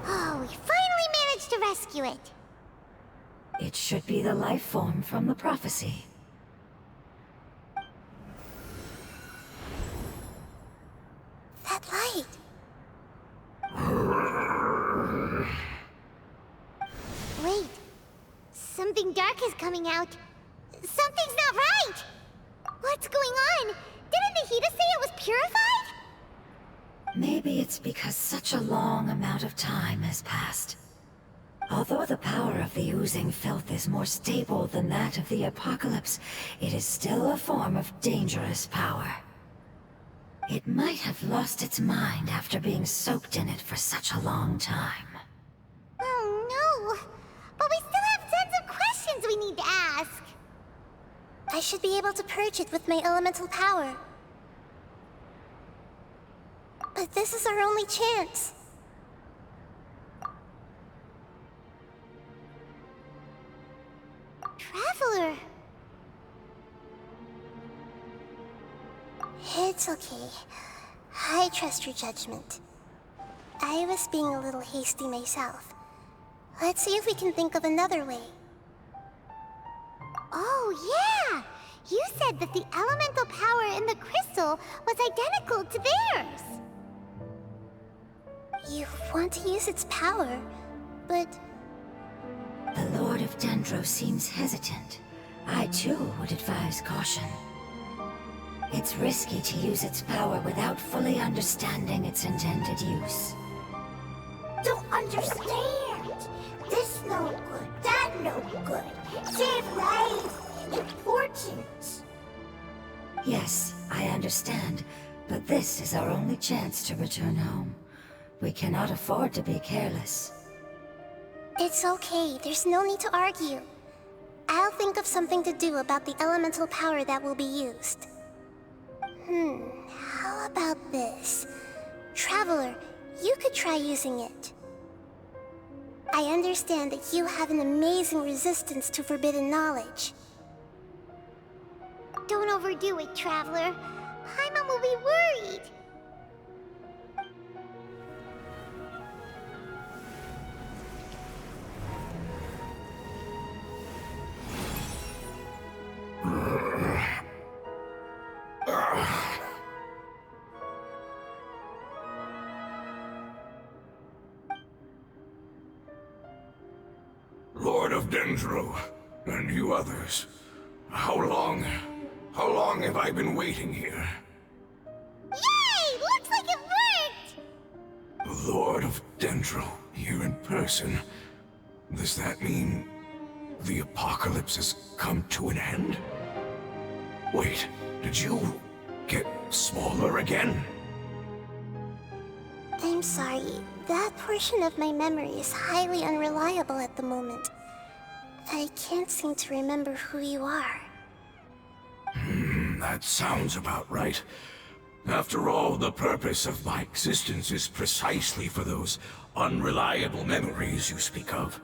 Oh, we finally managed to rescue it. It should be the life form from the prophecy. That light. Wait. Something dark is coming out. Something's not right! What's going on? Didn't Nahida say it was purified? Maybe it's because such a long amount of time has passed. Although the power of the oozing filth is more stable than that of the apocalypse, it is still a form of dangerous power. It might have lost its mind after being soaked in it for such a long time. Oh no! But we still have tons of questions we need to ask. I should be able to purge it with my elemental power. But this is our only chance. Traveler! It's okay. I trust your judgment. I was being a little hasty myself. Let's see if we can think of another way. Oh yeah! You said that the elemental power in the crystal was identical to theirs. You want to use its power, but The Lord of Dendro seems hesitant. I too would advise caution. It's risky to use its power without fully understanding its intended use. Don't understand. This no good, that no good. Save lives. Important. Yes, I understand, but this is our only chance to return home. We cannot afford to be careless. it's okay. There's no need to argue. I'll think of something to do about the elemental power that will be used. How about this? Traveler, you could try using it. I understand that you have an amazing resistance to forbidden knowledge. Don't overdo it, Traveler. Paimon will be worried. Lord of Dendro, and you others, how long have I been waiting here? Yay! Looks like it worked! Lord of Dendro, here in person. Does that mean the apocalypse has come to an end? Wait, did you get smaller again? I'm sorry. That portion of my memory is highly unreliable at the moment. I can't seem to remember who you are. That sounds about right. After all, the purpose of my existence is precisely for those unreliable memories you speak of.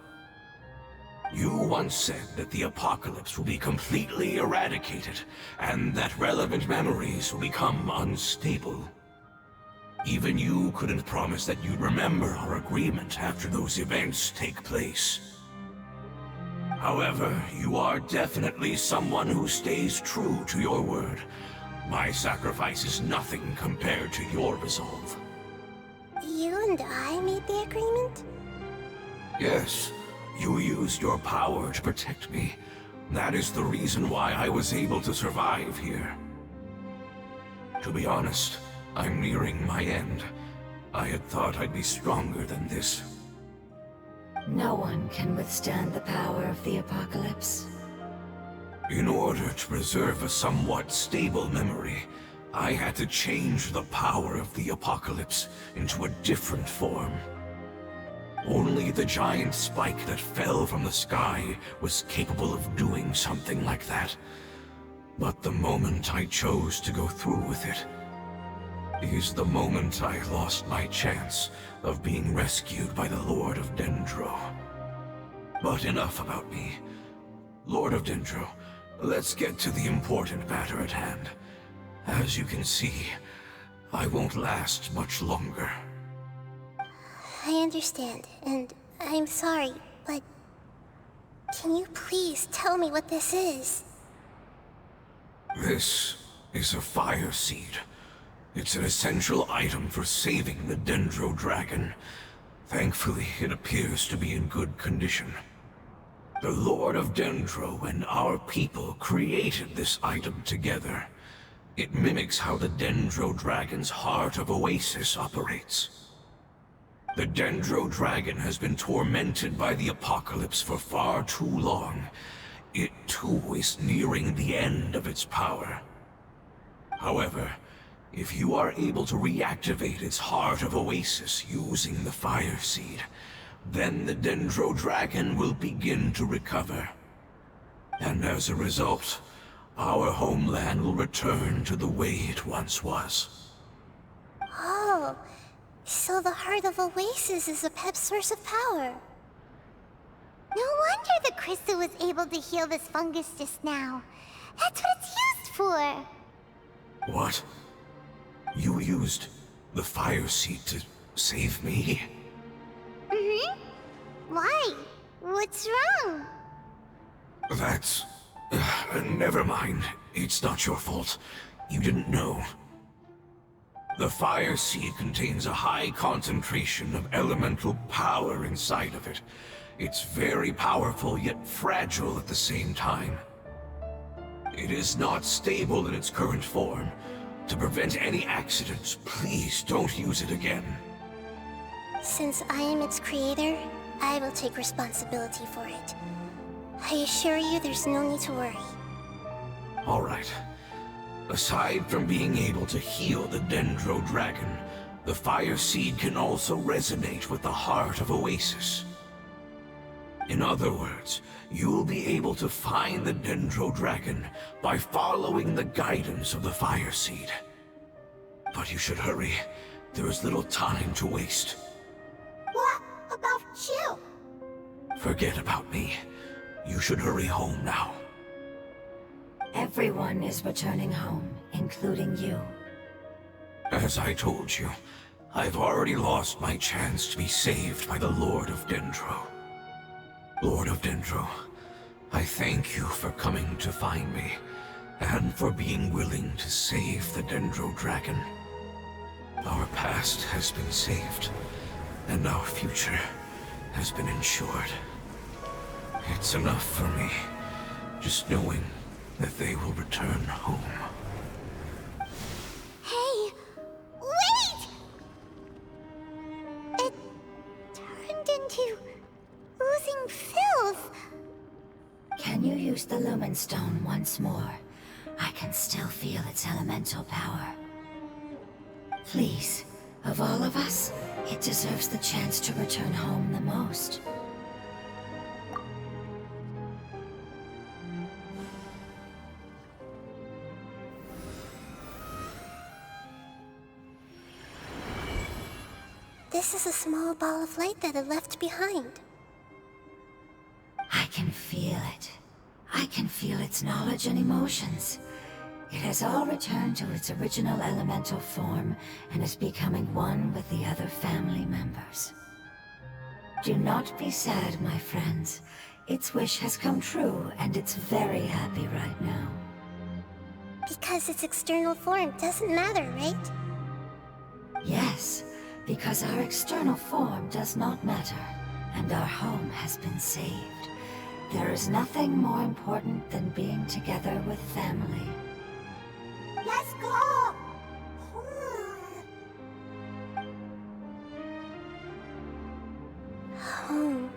You once said that the apocalypse will be completely eradicated, and that relevant memories will become unstable. Even you couldn't promise that you'd remember our agreement after those events take place. However, you are definitely someone who stays true to your word. My sacrifice is nothing compared to your resolve. You and I made the agreement? Yes, you used your power to protect me. That is the reason why I was able to survive here. To be honest, I'm nearing my end. I had thought I'd be stronger than this. No one can withstand the power of the apocalypse. In order to preserve a somewhat stable memory, I had to change the power of the apocalypse into a different form. Only the giant spike that fell from the sky was capable of doing something like that. But the moment I chose to go through with it is the moment I lost my chance of being rescued by the Lord of Dendro. But enough about me. Lord of Dendro, let's get to the important matter at hand. As you can see, I won't last much longer. I understand, and I'm sorry, but can you please tell me what this is? This is a fire seed. It's an essential item for saving the Dendro Dragon. Thankfully, it appears to be in good condition. The Lord of Dendro and our people created this item together. It mimics how the Dendro Dragon's Heart of Oasis operates. The Dendro Dragon has been tormented by the apocalypse for far too long. It too is nearing the end of its power. However, if you are able to reactivate its Heart of Oasis using the Fire Seed, then the Dendro Dragon will begin to recover. And as a result, our homeland will return to the way it once was. Oh, so the Heart of Oasis is a pep source of power. No wonder the crystal was able to heal this fungus just now. That's what it's used for. What? You used the Fire Seed to save me? Why? What's wrong? That's... never mind. It's not your fault. You didn't know. The Fire Seed contains a high concentration of elemental power inside of it. It's very powerful, yet fragile at the same time. It is not stable in its current form. To prevent any accidents, please don't use it again. Since I am its creator, I will take responsibility for it. I assure you there's no need to worry. All right. Aside from being able to heal the Dendro Dragon, the Fire Seed can also resonate with the Heart of Oasis. In other words, you'll be able to find the Dendro Dragon by following the guidance of the Fire Seed. But you should hurry. There is little time to waste. What about you? Forget about me. You should hurry home now. Everyone is returning home, including you. As I told you, I've already lost my chance to be saved by the Lord of Dendro. Lord of Dendro, I thank you for coming to find me, and for being willing to save the Dendro Dragon. Our past has been saved, and our future has been ensured. It's enough for me, just knowing that they will return home. Hey, wait! It turned into oozing filth. Can you use the Lumen Stone once more? I can still feel its elemental power. Please, of all of us, it deserves the chance to return home the most. This is a small ball of light that it left behind. I can feel it. I can feel its knowledge and emotions. It has all returned to its original elemental form and is becoming one with the other family members. Do not be sad, my friends. Its wish has come true, and it's very happy right now. Because its external form doesn't matter, right? Yes, because our external form does not matter, and our home has been saved. There is nothing more important than being together with family. Let's go! Home.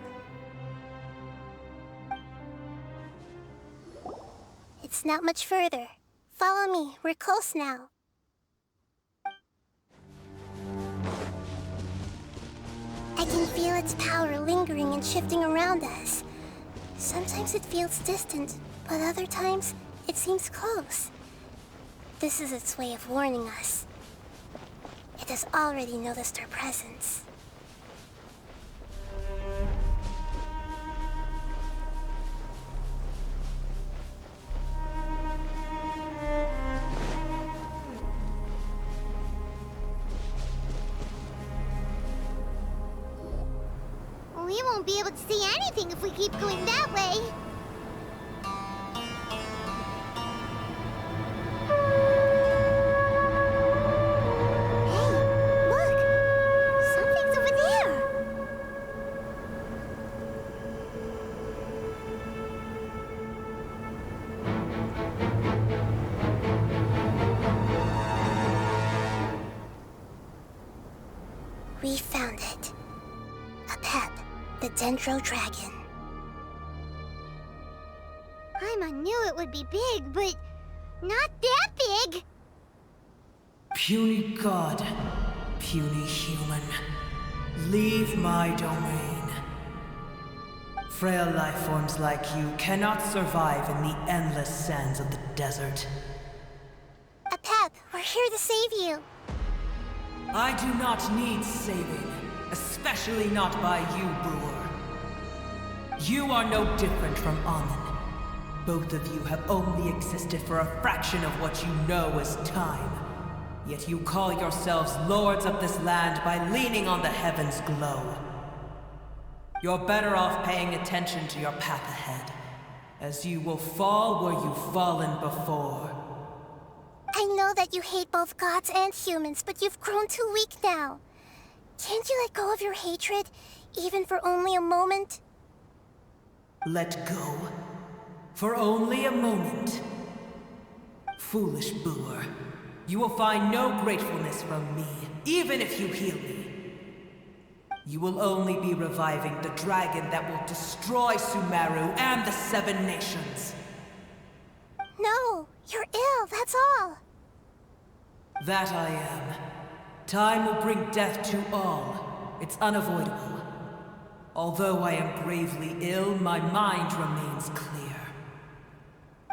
It's not much further. Follow me, we're close now. I can feel its power lingering and shifting around us. Sometimes it feels distant, but other times it seems close. This is its way of warning us. It has already noticed our presence. We won't be able to see anything if we keep going that way. Hey, look! Something's over there! We found it. A pep. The Dendro Dragon. Paimon knew it would be big, but not that big. Puny god, puny human, leave my domain. Frail life forms like you cannot survive in the endless sands of the desert. A pep, we're here to save you. I do not need saving, especially not by you, Brewer. You are no different from Amun. Both of you have only existed for a fraction of what you know as time. Yet you call yourselves lords of this land by leaning on the heavens' glow. You're better off paying attention to your path ahead, as you will fall where you've fallen before. I know that you hate both gods and humans, but you've grown too weak now. Can't you let go of your hatred, even for only a moment? Let go? For only a moment? Foolish Brewer, you will find no gratefulness from me, even if you heal me. You will only be reviving the dragon that will destroy Sumeru and the 7 nations. No, you're ill, that's all. That I am. Time will bring death to all. It's unavoidable. Although I am gravely ill, my mind remains clear.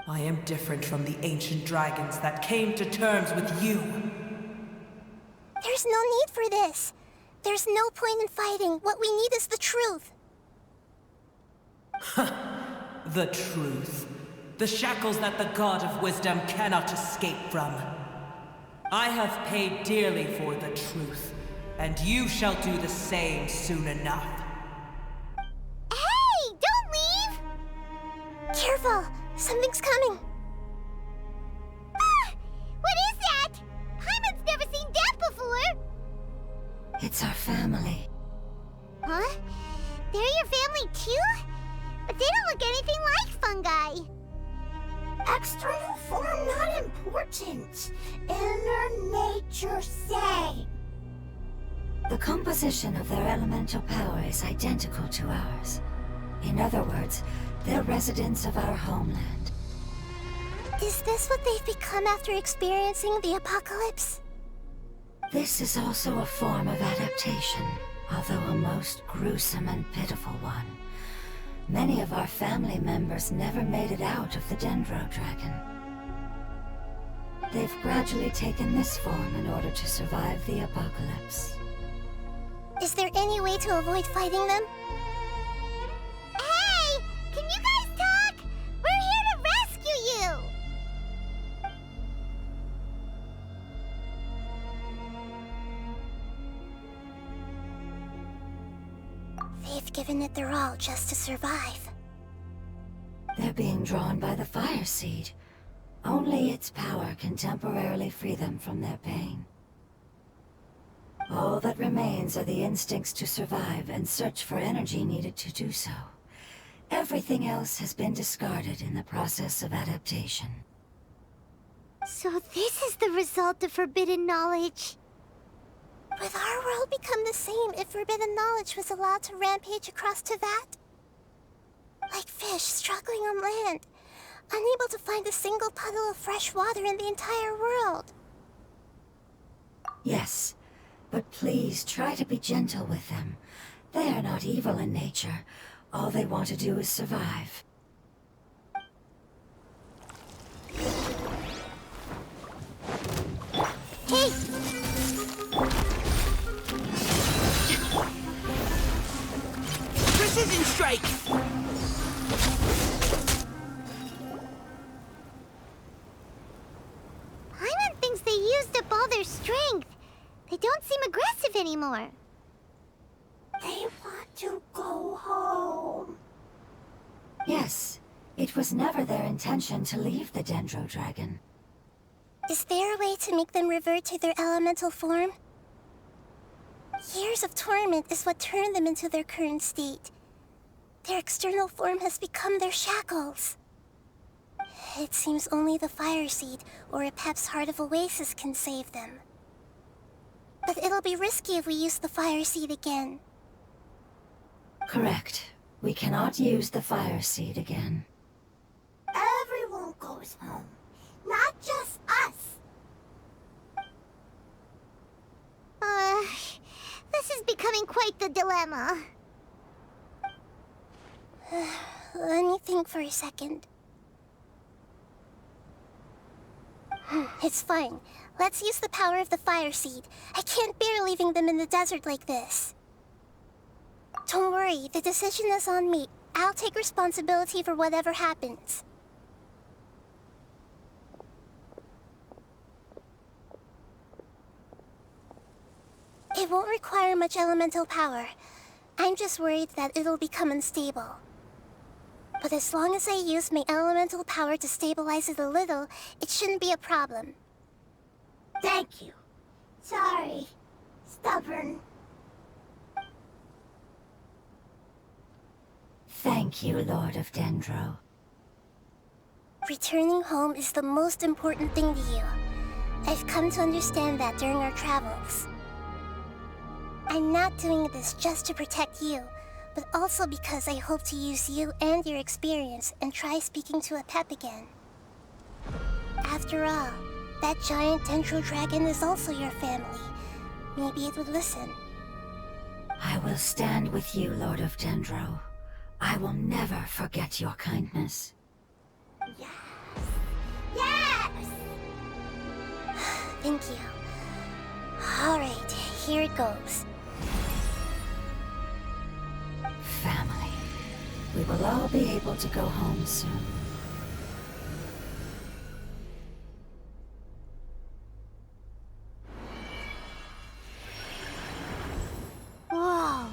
I am different from the ancient dragons that came to terms with you. There's no need for this. There's no point in fighting. What we need is the truth. The truth. The shackles that the God of Wisdom cannot escape from. I have paid dearly for the truth, and you shall do the same soon enough. Hey, don't leave! Careful! Something's coming! Ah, what is that? Paimon's never seen that before! It's our family. Huh? They're your family too? But they don't look anything like fungi. External form not important. Inner nature same. The composition of their elemental power is identical to ours. In other words, they're residents of our homeland. Is this what they've become after experiencing the apocalypse? This is also a form of adaptation, although a most gruesome and pitiful one. Many of our family members never made it out of the Dendro Dragon. They've gradually taken this form in order to survive the apocalypse. Is there any way to avoid fighting them? Hey! Can you guys talk? We're here to rescue you! They've given it their all just to survive. They're being drawn by the fire seed. Only its power can temporarily free them from their pain. All that remains are the instincts to survive and search for energy needed to do so. Everything else has been discarded in the process of adaptation. So this is the result of forbidden knowledge. Would our world become the same if forbidden knowledge was allowed to rampage across Tevat? Like fish struggling on land, unable to find a single puddle of fresh water in the entire world. Yes, but please try to be gentle with them. They are not evil in nature. All they want to do is survive. Hey! Precision strike! Paimon thinks they used up all their strength. They don't seem aggressive anymore. They want to go home. Yes, it was never their intention to leave the Dendro Dragon. Is there a way to make them revert to their elemental form? Years of torment is what turned them into their current state. Their external form has become their shackles. It seems only the fire seed or a Pep's Heart of Oasis can save them. But it'll be risky if we use the fire seed again. Correct. We cannot use the fire seed again. Everyone goes home, not just us. This is becoming quite the dilemma. Let me think for a second. It's fine. Let's use the power of the fire seed. I can't bear leaving them in the desert like this. Don't worry, the decision is on me. I'll take responsibility for whatever happens. It won't require much elemental power. I'm just worried that it'll become unstable. But as long as I use my elemental power to stabilize it a little, it shouldn't be a problem. Thank you. Sorry. Stubborn. Thank you, Lord of Dendro. Returning home is the most important thing to you. I've come to understand that during our travels. I'm not doing this just to protect you, but also because I hope to use you and your experience and try speaking to a Pep again. After all, that giant Dendro Dragon is also your family. Maybe it would listen. I will stand with you, Lord of Dendro. I will never forget your kindness. Yes. Yes! Thank you. Alright, here it goes. Family. We will all be able to go home soon. Whoa,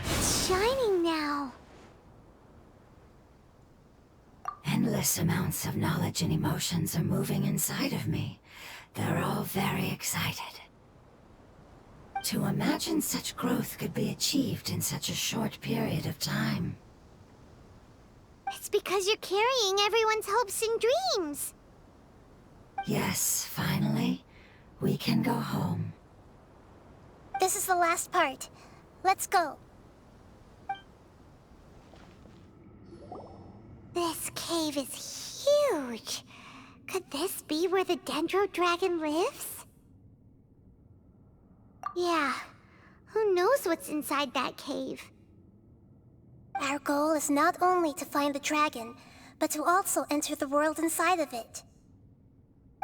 it's shining now. Endless amounts of knowledge and emotions are moving inside of me. They're all very excited. To imagine such growth could be achieved in such a short period of time. It's because you're carrying everyone's hopes and dreams. Yes, finally, we can go home. This is the last part. Let's go. This cave is huge. Could this be where the Dendro Dragon lives? Yeah, who knows what's inside that cave? Our goal is not only to find the dragon, but to also enter the world inside of it.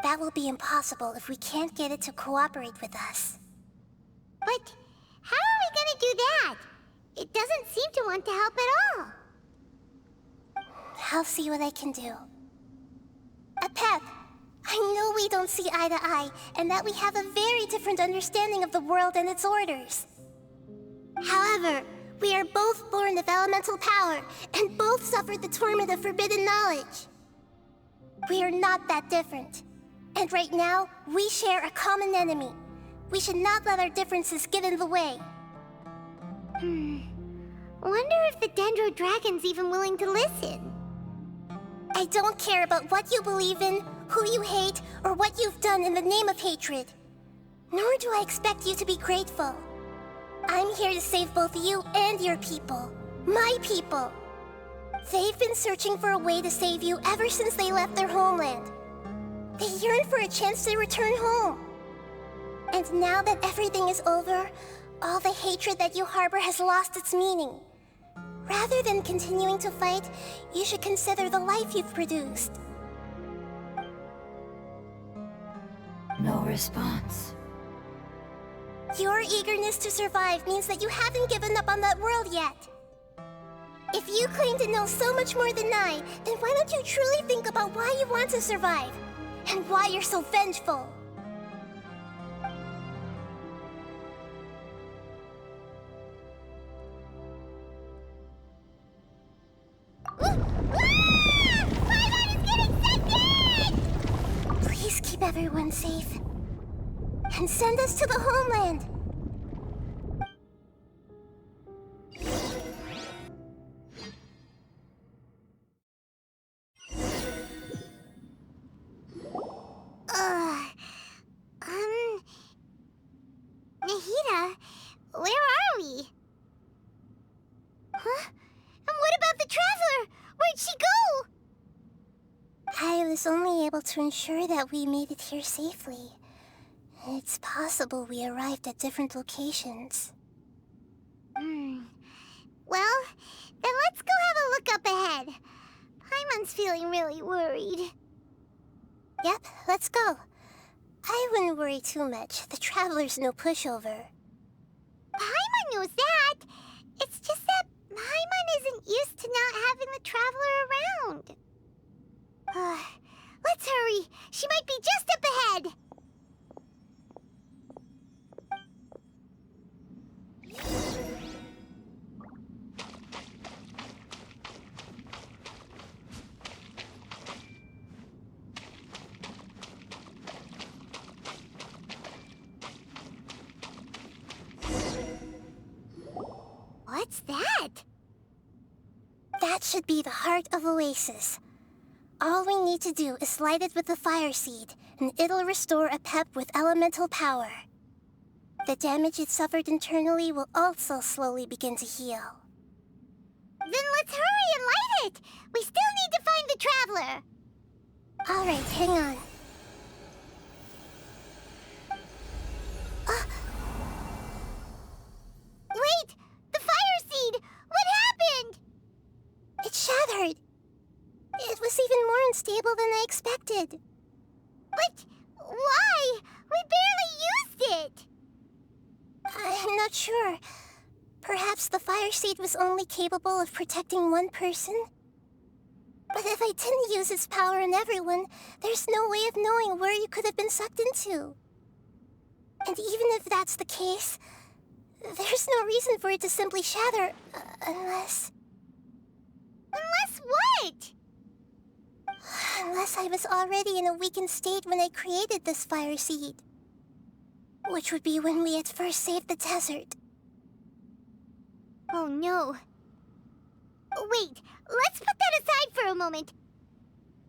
That will be impossible if we can't get it to cooperate with us. But how are we gonna do that? It doesn't seem to want to help at all. I'll see what I can do. Pep, I know we don't see eye to eye, and that we have a very different understanding of the world and its orders. However, we are both born of elemental power, and both suffered the torment of forbidden knowledge. We are not that different. And right now, we share a common enemy. We should not let our differences get in the way. Wonder if the Dendro Dragon's even willing to listen. I don't care about what you believe in, who you hate, or what you've done in the name of hatred. Nor do I expect you to be grateful. I'm here to save both you and your people. My people. They've been searching for a way to save you ever since they left their homeland. They yearn for a chance to return home. And now that everything is over, all the hatred that you harbor has lost its meaning. Rather than continuing to fight, you should consider the life you've produced. No response. Your eagerness to survive means that you haven't given up on that world yet. If you claim to know so much more than I, then why don't you truly think about why you want to survive? And why you're so vengeful? Please keep everyone safe. And send us to the homeland. Nahida, where are we? Huh? And what about the Traveler? Where'd she go? I was only able to ensure that we made it here safely. It's possible we arrived at different locations. Well, then let's go have a look up ahead. Paimon's feeling really worried. Yep, let's go. I wouldn't worry too much. The Traveler's no pushover. Paimon knows that. It's just that Paimon isn't used to not having the Traveler around. Let's hurry. She might be just up ahead. What's that? That should be the heart of Oasis. All we need to do is light it with the fire seed, and it'll restore a pep with elemental power. The damage it suffered internally will also slowly begin to heal. Then let's hurry and light it! We still need to find the Traveler! Alright, hang on. Wait! The fire seed! What happened? It shattered! It was even more unstable than I expected. But why? We barely used it! I'm not sure. Perhaps the fire seed was only capable of protecting one person? But if I didn't use its power on everyone, there's no way of knowing where you could have been sucked into. And even if that's the case, there's no reason for it to simply shatter, unless... Unless what? Unless I was already in a weakened state when I created this fire seed. Which would be when we at first saved the desert. Oh no. Wait, let's put that aside for a moment.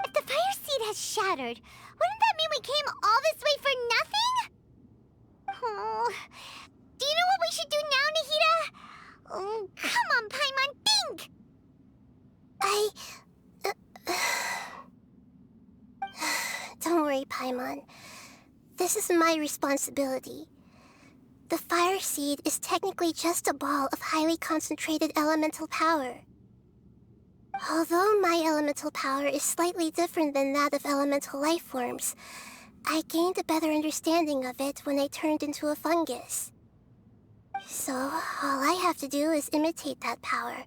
If the fire seed has shattered, wouldn't that mean we came all this way for nothing? Oh, do you know what we should do now, Nahida? Oh, come on, Paimon, think! Don't worry, Paimon. This is my responsibility. The fire seed is technically just a ball of highly concentrated elemental power. Although my elemental power is slightly different than that of elemental life forms, I gained a better understanding of it when I turned into a fungus. So, all I have to do is imitate that power,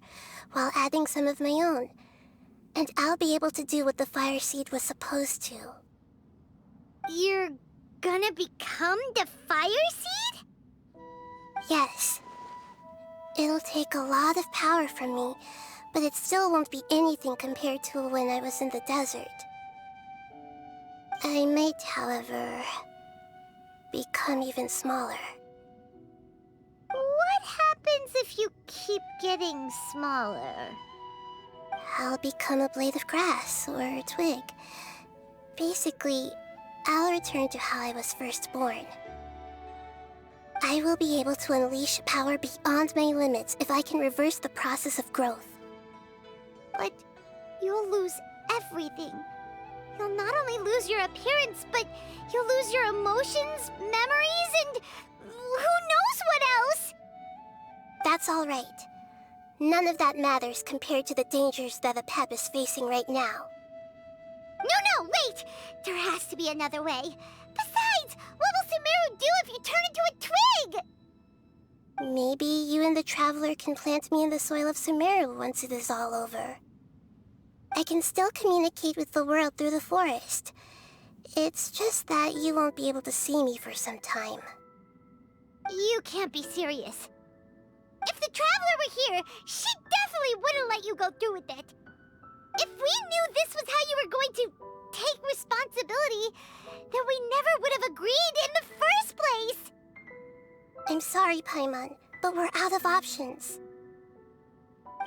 while adding some of my own. And I'll be able to do what the fire seed was supposed to. You're gonna become the fire seed? Yes. It'll take a lot of power from me, but it still won't be anything compared to when I was in the desert. I might, however, become even smaller. What happens if you keep getting smaller? I'll become a blade of grass or a twig. Basically, I'll return to how I was first born. I will be able to unleash power beyond my limits if I can reverse the process of growth. But you'll lose everything. You'll not only lose your appearance, but you'll lose your emotions, memories, and who knows what else? That's all right. None of that matters compared to the dangers that a pep is facing right now. No, wait! There has to be another way. Besides, what will Sumeru do if you turn into a twig? Maybe you and the Traveler can plant me in the soil of Sumeru once it is all over. I can still communicate with the world through the forest. It's just that you won't be able to see me for some time. You can't be serious. If the Traveler were here, she definitely wouldn't let you go through with it. If we knew this was how you were going to take responsibility, then we never would have agreed in the first place. I'm sorry, Paimon, but we're out of options.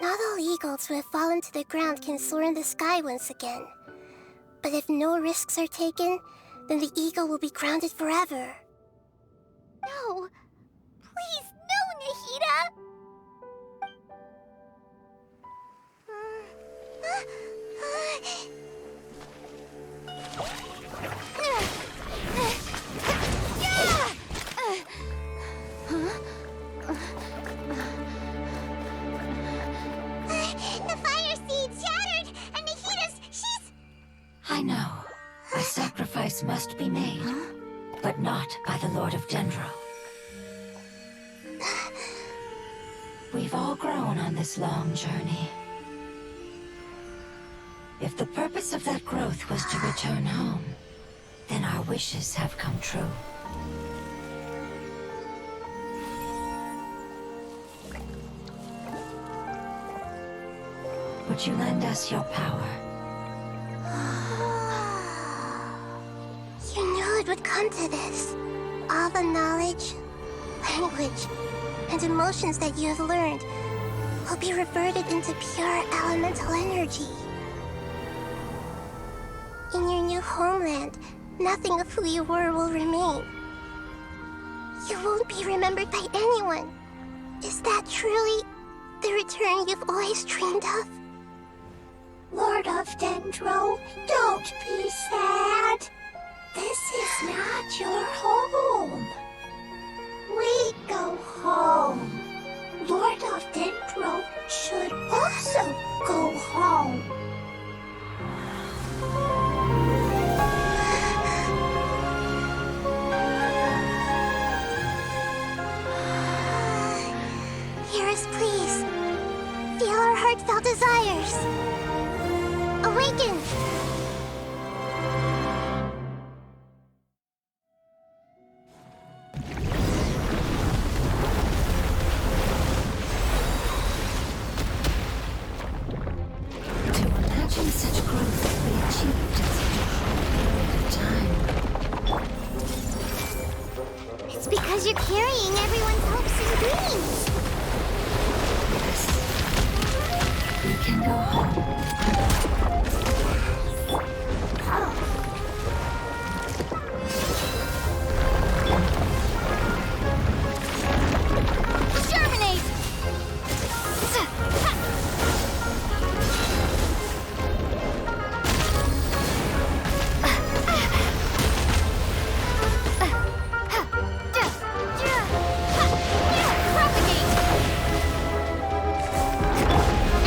Not all eagles who have fallen to the ground can soar in the sky once again. But if no risks are taken, then the eagle will be grounded forever. No. Please, no, Nahida! The fire seed shattered, and she's... I know. A sacrifice must be made, but not by the Lord of Dendro. We've all grown on this long journey. If the purpose of that growth was to return home, then our wishes have come true. Would you lend us your power? You knew it would come to this. All the knowledge, language, and emotions that you have learned will be reverted into pure elemental energy. In your new homeland, nothing of who you were will remain. You won't be remembered by anyone. Is that truly the return you've always dreamed of? Lord of Dendro, don't be sad. This is not your home. We go home. Lord of Dendro should also go home. Hear us, please. Feel our heartfelt desires. Awaken! To imagine such growth could be achieved in such a short period of time. It's because you're carrying everyone's hopes and dreams. Yes. We can go home. Germinate!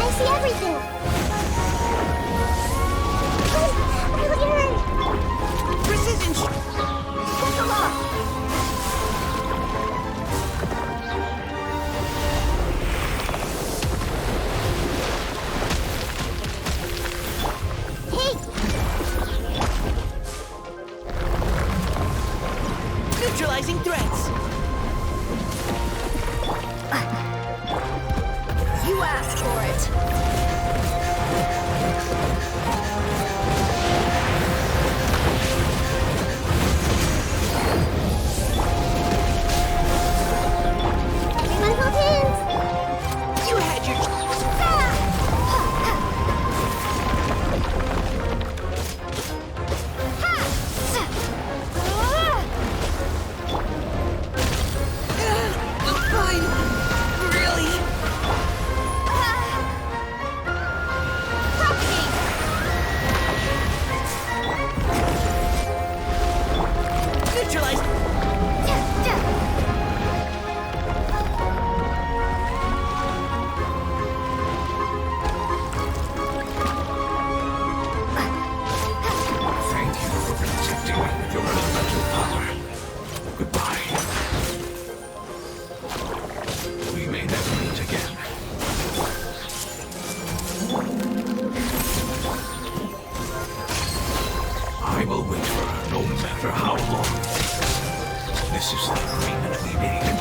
I see everything! I learn! Precision! Pull them off! Hey! Neutralizing threats! You asked for it. Everyone hold hands! You had your... Fine! Really? Neutralize... Thank you for protecting me with your elemental power. Goodbye. We may never meet again. I will wait for her no matter how long. This is the agreement we made.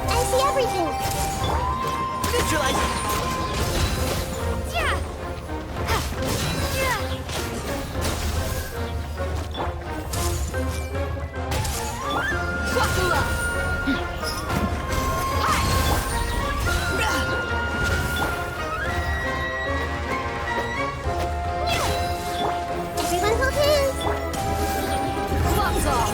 I see everything! Neutralize... Everyone hold hands! Gloves off.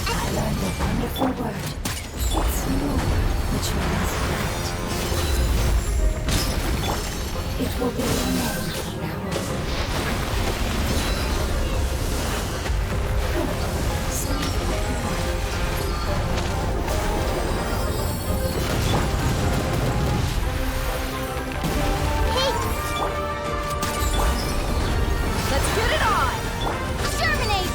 I learned a wonderful word. It's more, which means light. It will be your name from now on. Good. So Let's get it on! Germinate!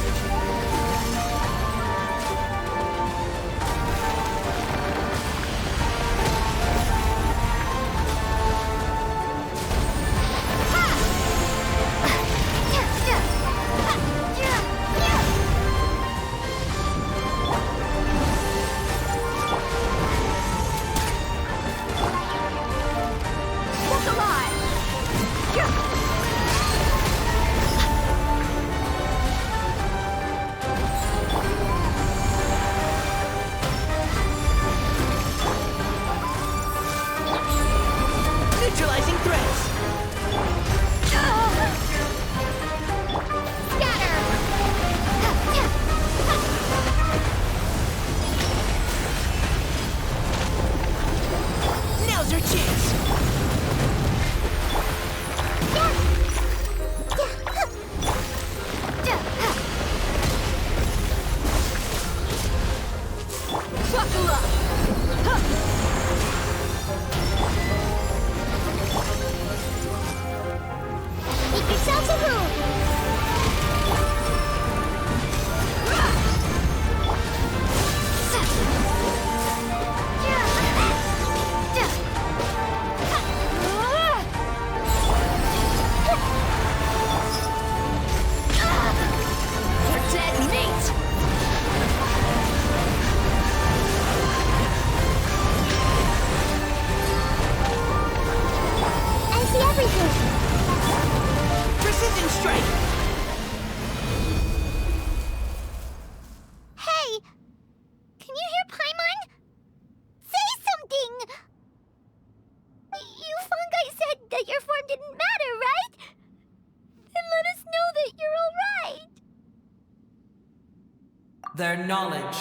Their knowledge,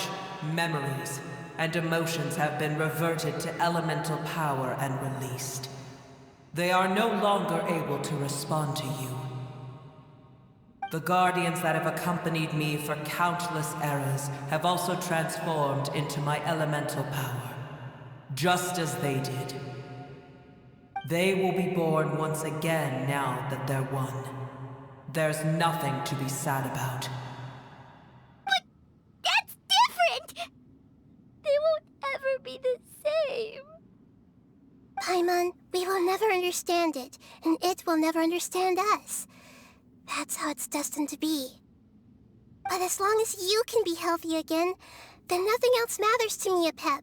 memories, and emotions have been reverted to elemental power and released. They are no longer able to respond to you. The guardians that have accompanied me for countless eras have also transformed into my elemental power, just as they did. They will be born once again now that they're one. There's nothing to be sad about. But that's different! They won't ever be the same. Paimon, we will never understand it, and it will never understand us. That's how it's destined to be. But as long as you can be healthy again, then nothing else matters to me, Apep.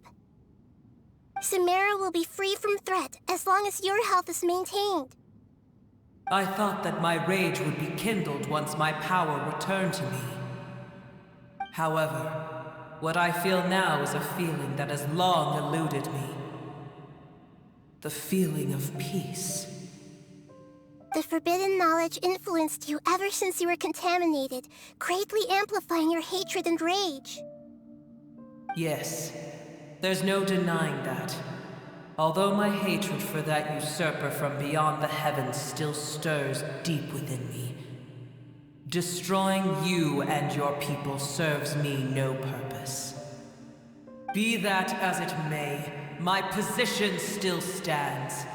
Sumeru will be free from threat as long as your health is maintained. I thought that my rage would be kindled once my power returned to me. However, what I feel now is a feeling that has long eluded me. The feeling of peace. The forbidden knowledge influenced you ever since you were contaminated, greatly amplifying your hatred and rage. Yes, there's no denying that. Although my hatred for that usurper from beyond the heavens still stirs deep within me, destroying you and your people serves me no purpose. Be that as it may, my position still stands,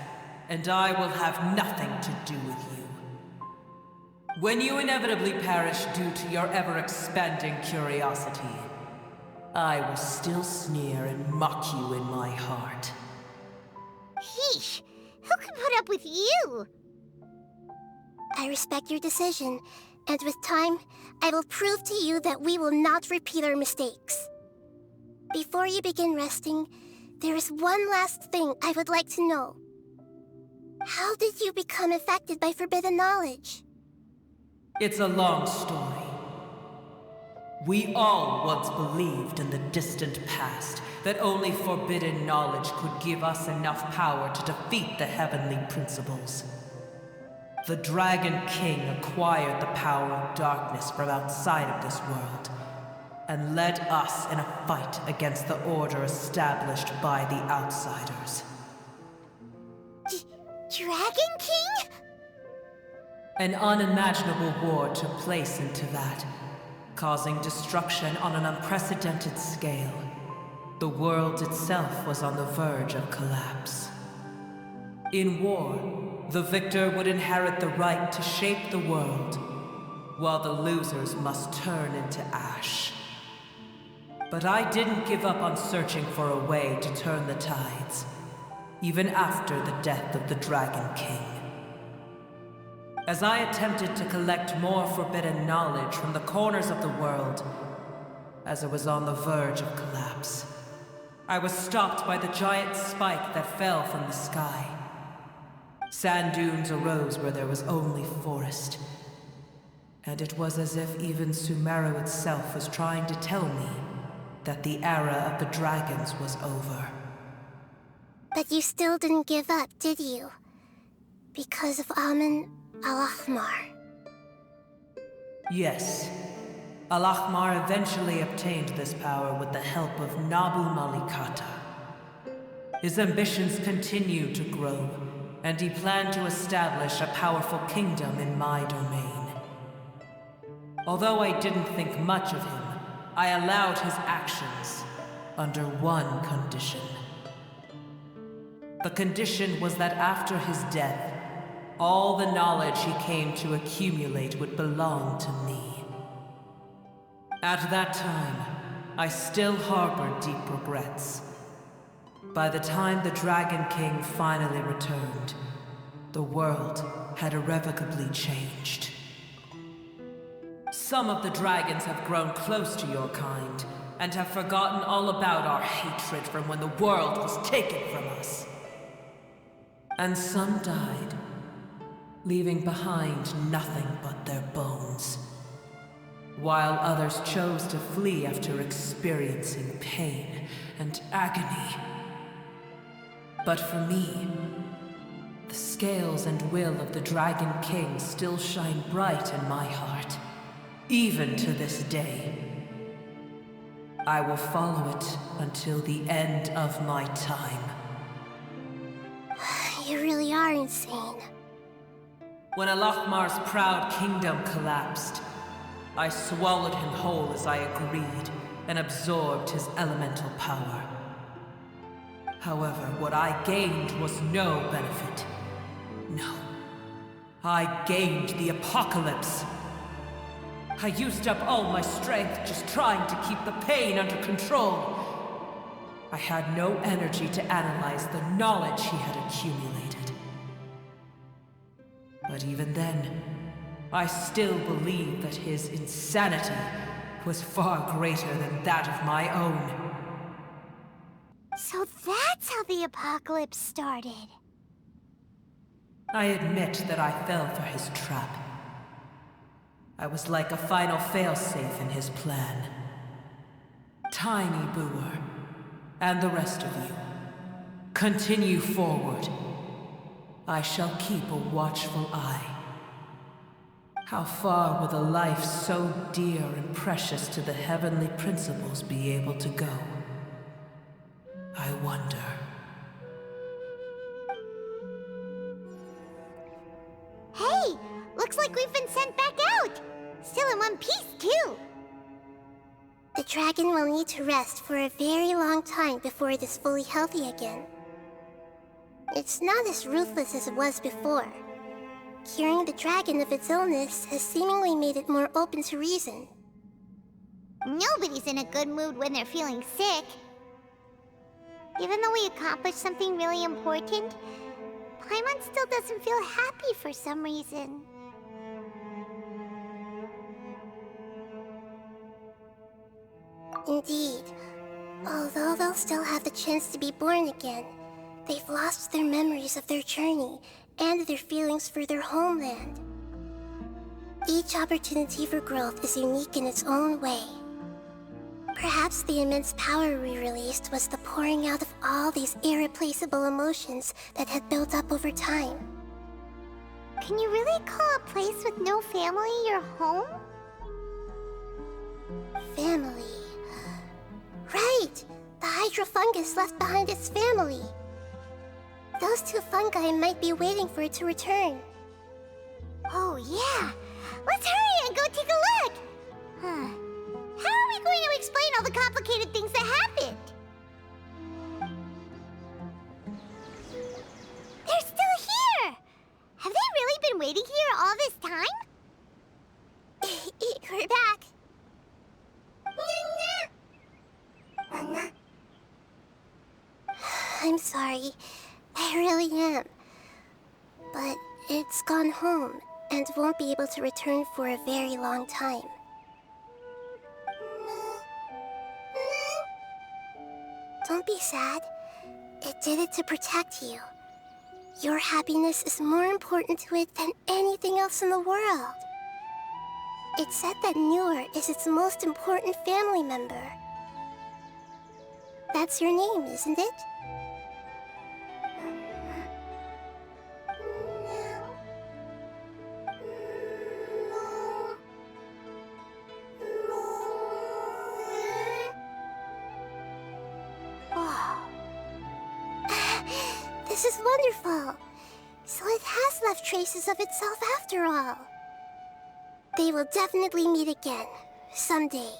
and I will have nothing to do with you. When you inevitably perish due to your ever-expanding curiosity, I will still sneer and mock you in my heart. Yeesh, who can put up with you? I respect your decision, and with time, I will prove to you that we will not repeat our mistakes. Before you begin resting, there is one last thing I would like to know. How did you become affected by forbidden knowledge? It's a long story. We all once believed in the distant past that only forbidden knowledge could give us enough power to defeat the heavenly principles. The Dragon King acquired the power of darkness from outside of this world, and led us in a fight against the order established by the outsiders. Dragon King? An unimaginable war took place into that, causing destruction on an unprecedented scale. The world itself was on the verge of collapse. In war, the victor would inherit the right to shape the world, while the losers must turn into ash. But I didn't give up on searching for a way to turn the tides, even after the death of the Dragon King. As I attempted to collect more forbidden knowledge from the corners of the world, as it was on the verge of collapse, I was stopped by the giant spike that fell from the sky. Sand dunes arose where there was only forest, and it was as if even Sumeru itself was trying to tell me that the era of the dragons was over. But you still didn't give up, did you? Because of Amun Al-Ahmar. Yes. Al-Ahmar eventually obtained this power with the help of Nabu Malikata. His ambitions continued to grow, and he planned to establish a powerful kingdom in my domain. Although I didn't think much of him, I allowed his actions under one condition. The condition was that after his death, all the knowledge he came to accumulate would belong to me. At that time, I still harbored deep regrets. By the time the Dragon King finally returned, the world had irrevocably changed. Some of the dragons have grown close to your kind, and have forgotten all about our hatred from when the world was taken from us. And some died, leaving behind nothing but their bones, while others chose to flee after experiencing pain and agony. But for me, the scales and will of the Dragon King still shine bright in my heart, even to this day. I will follow it until the end of my time. You really are insane. When Alachmar's proud kingdom collapsed, I swallowed him whole as I agreed and absorbed his elemental power. However, what I gained was no benefit. No. I gained the apocalypse. I used up all my strength just trying to keep the pain under control. I had no energy to analyze the knowledge he had accumulated. But even then, I still believed that his insanity was far greater than that of my own. So that's how the apocalypse started. I admit that I fell for his trap. I was like a final failsafe in his plan. Tiny Booer, and the rest of you, continue forward. I shall keep a watchful eye. How far will a life so dear and precious to the heavenly principles be able to go? I wonder. Hey, looks like we've been sent back out. Still in one piece, too. The dragon will need to rest for a very long time before it is fully healthy again. It's not as ruthless as it was before. Curing the dragon of its illness has seemingly made it more open to reason. Nobody's in a good mood when they're feeling sick. Even though we accomplished something really important, Paimon still doesn't feel happy for some reason. Indeed. Although they'll still have the chance to be born again, they've lost their memories of their journey and their feelings for their homeland. Each opportunity for growth is unique in its own way. Perhaps the immense power we released was the pouring out of all these irreplaceable emotions that had built up over time. Can you really call a place with no family your home? Family. Right! The Hydra fungus left behind its family. Those two fungi might be waiting for it to return. Oh, yeah. Let's hurry and go take a look. Huh. How are we going to explain all the complicated things that happened? They're still here! Have they really been waiting here all this time? We're back. I'm sorry. I really am. But it's gone home and won't be able to return for a very long time. Don't be sad. It did it to protect you. Your happiness is more important to it than anything else in the world. It said that Newer is its most important family member. That's your name, isn't it? This is wonderful. So it has left traces of itself after all. They will definitely meet again, someday.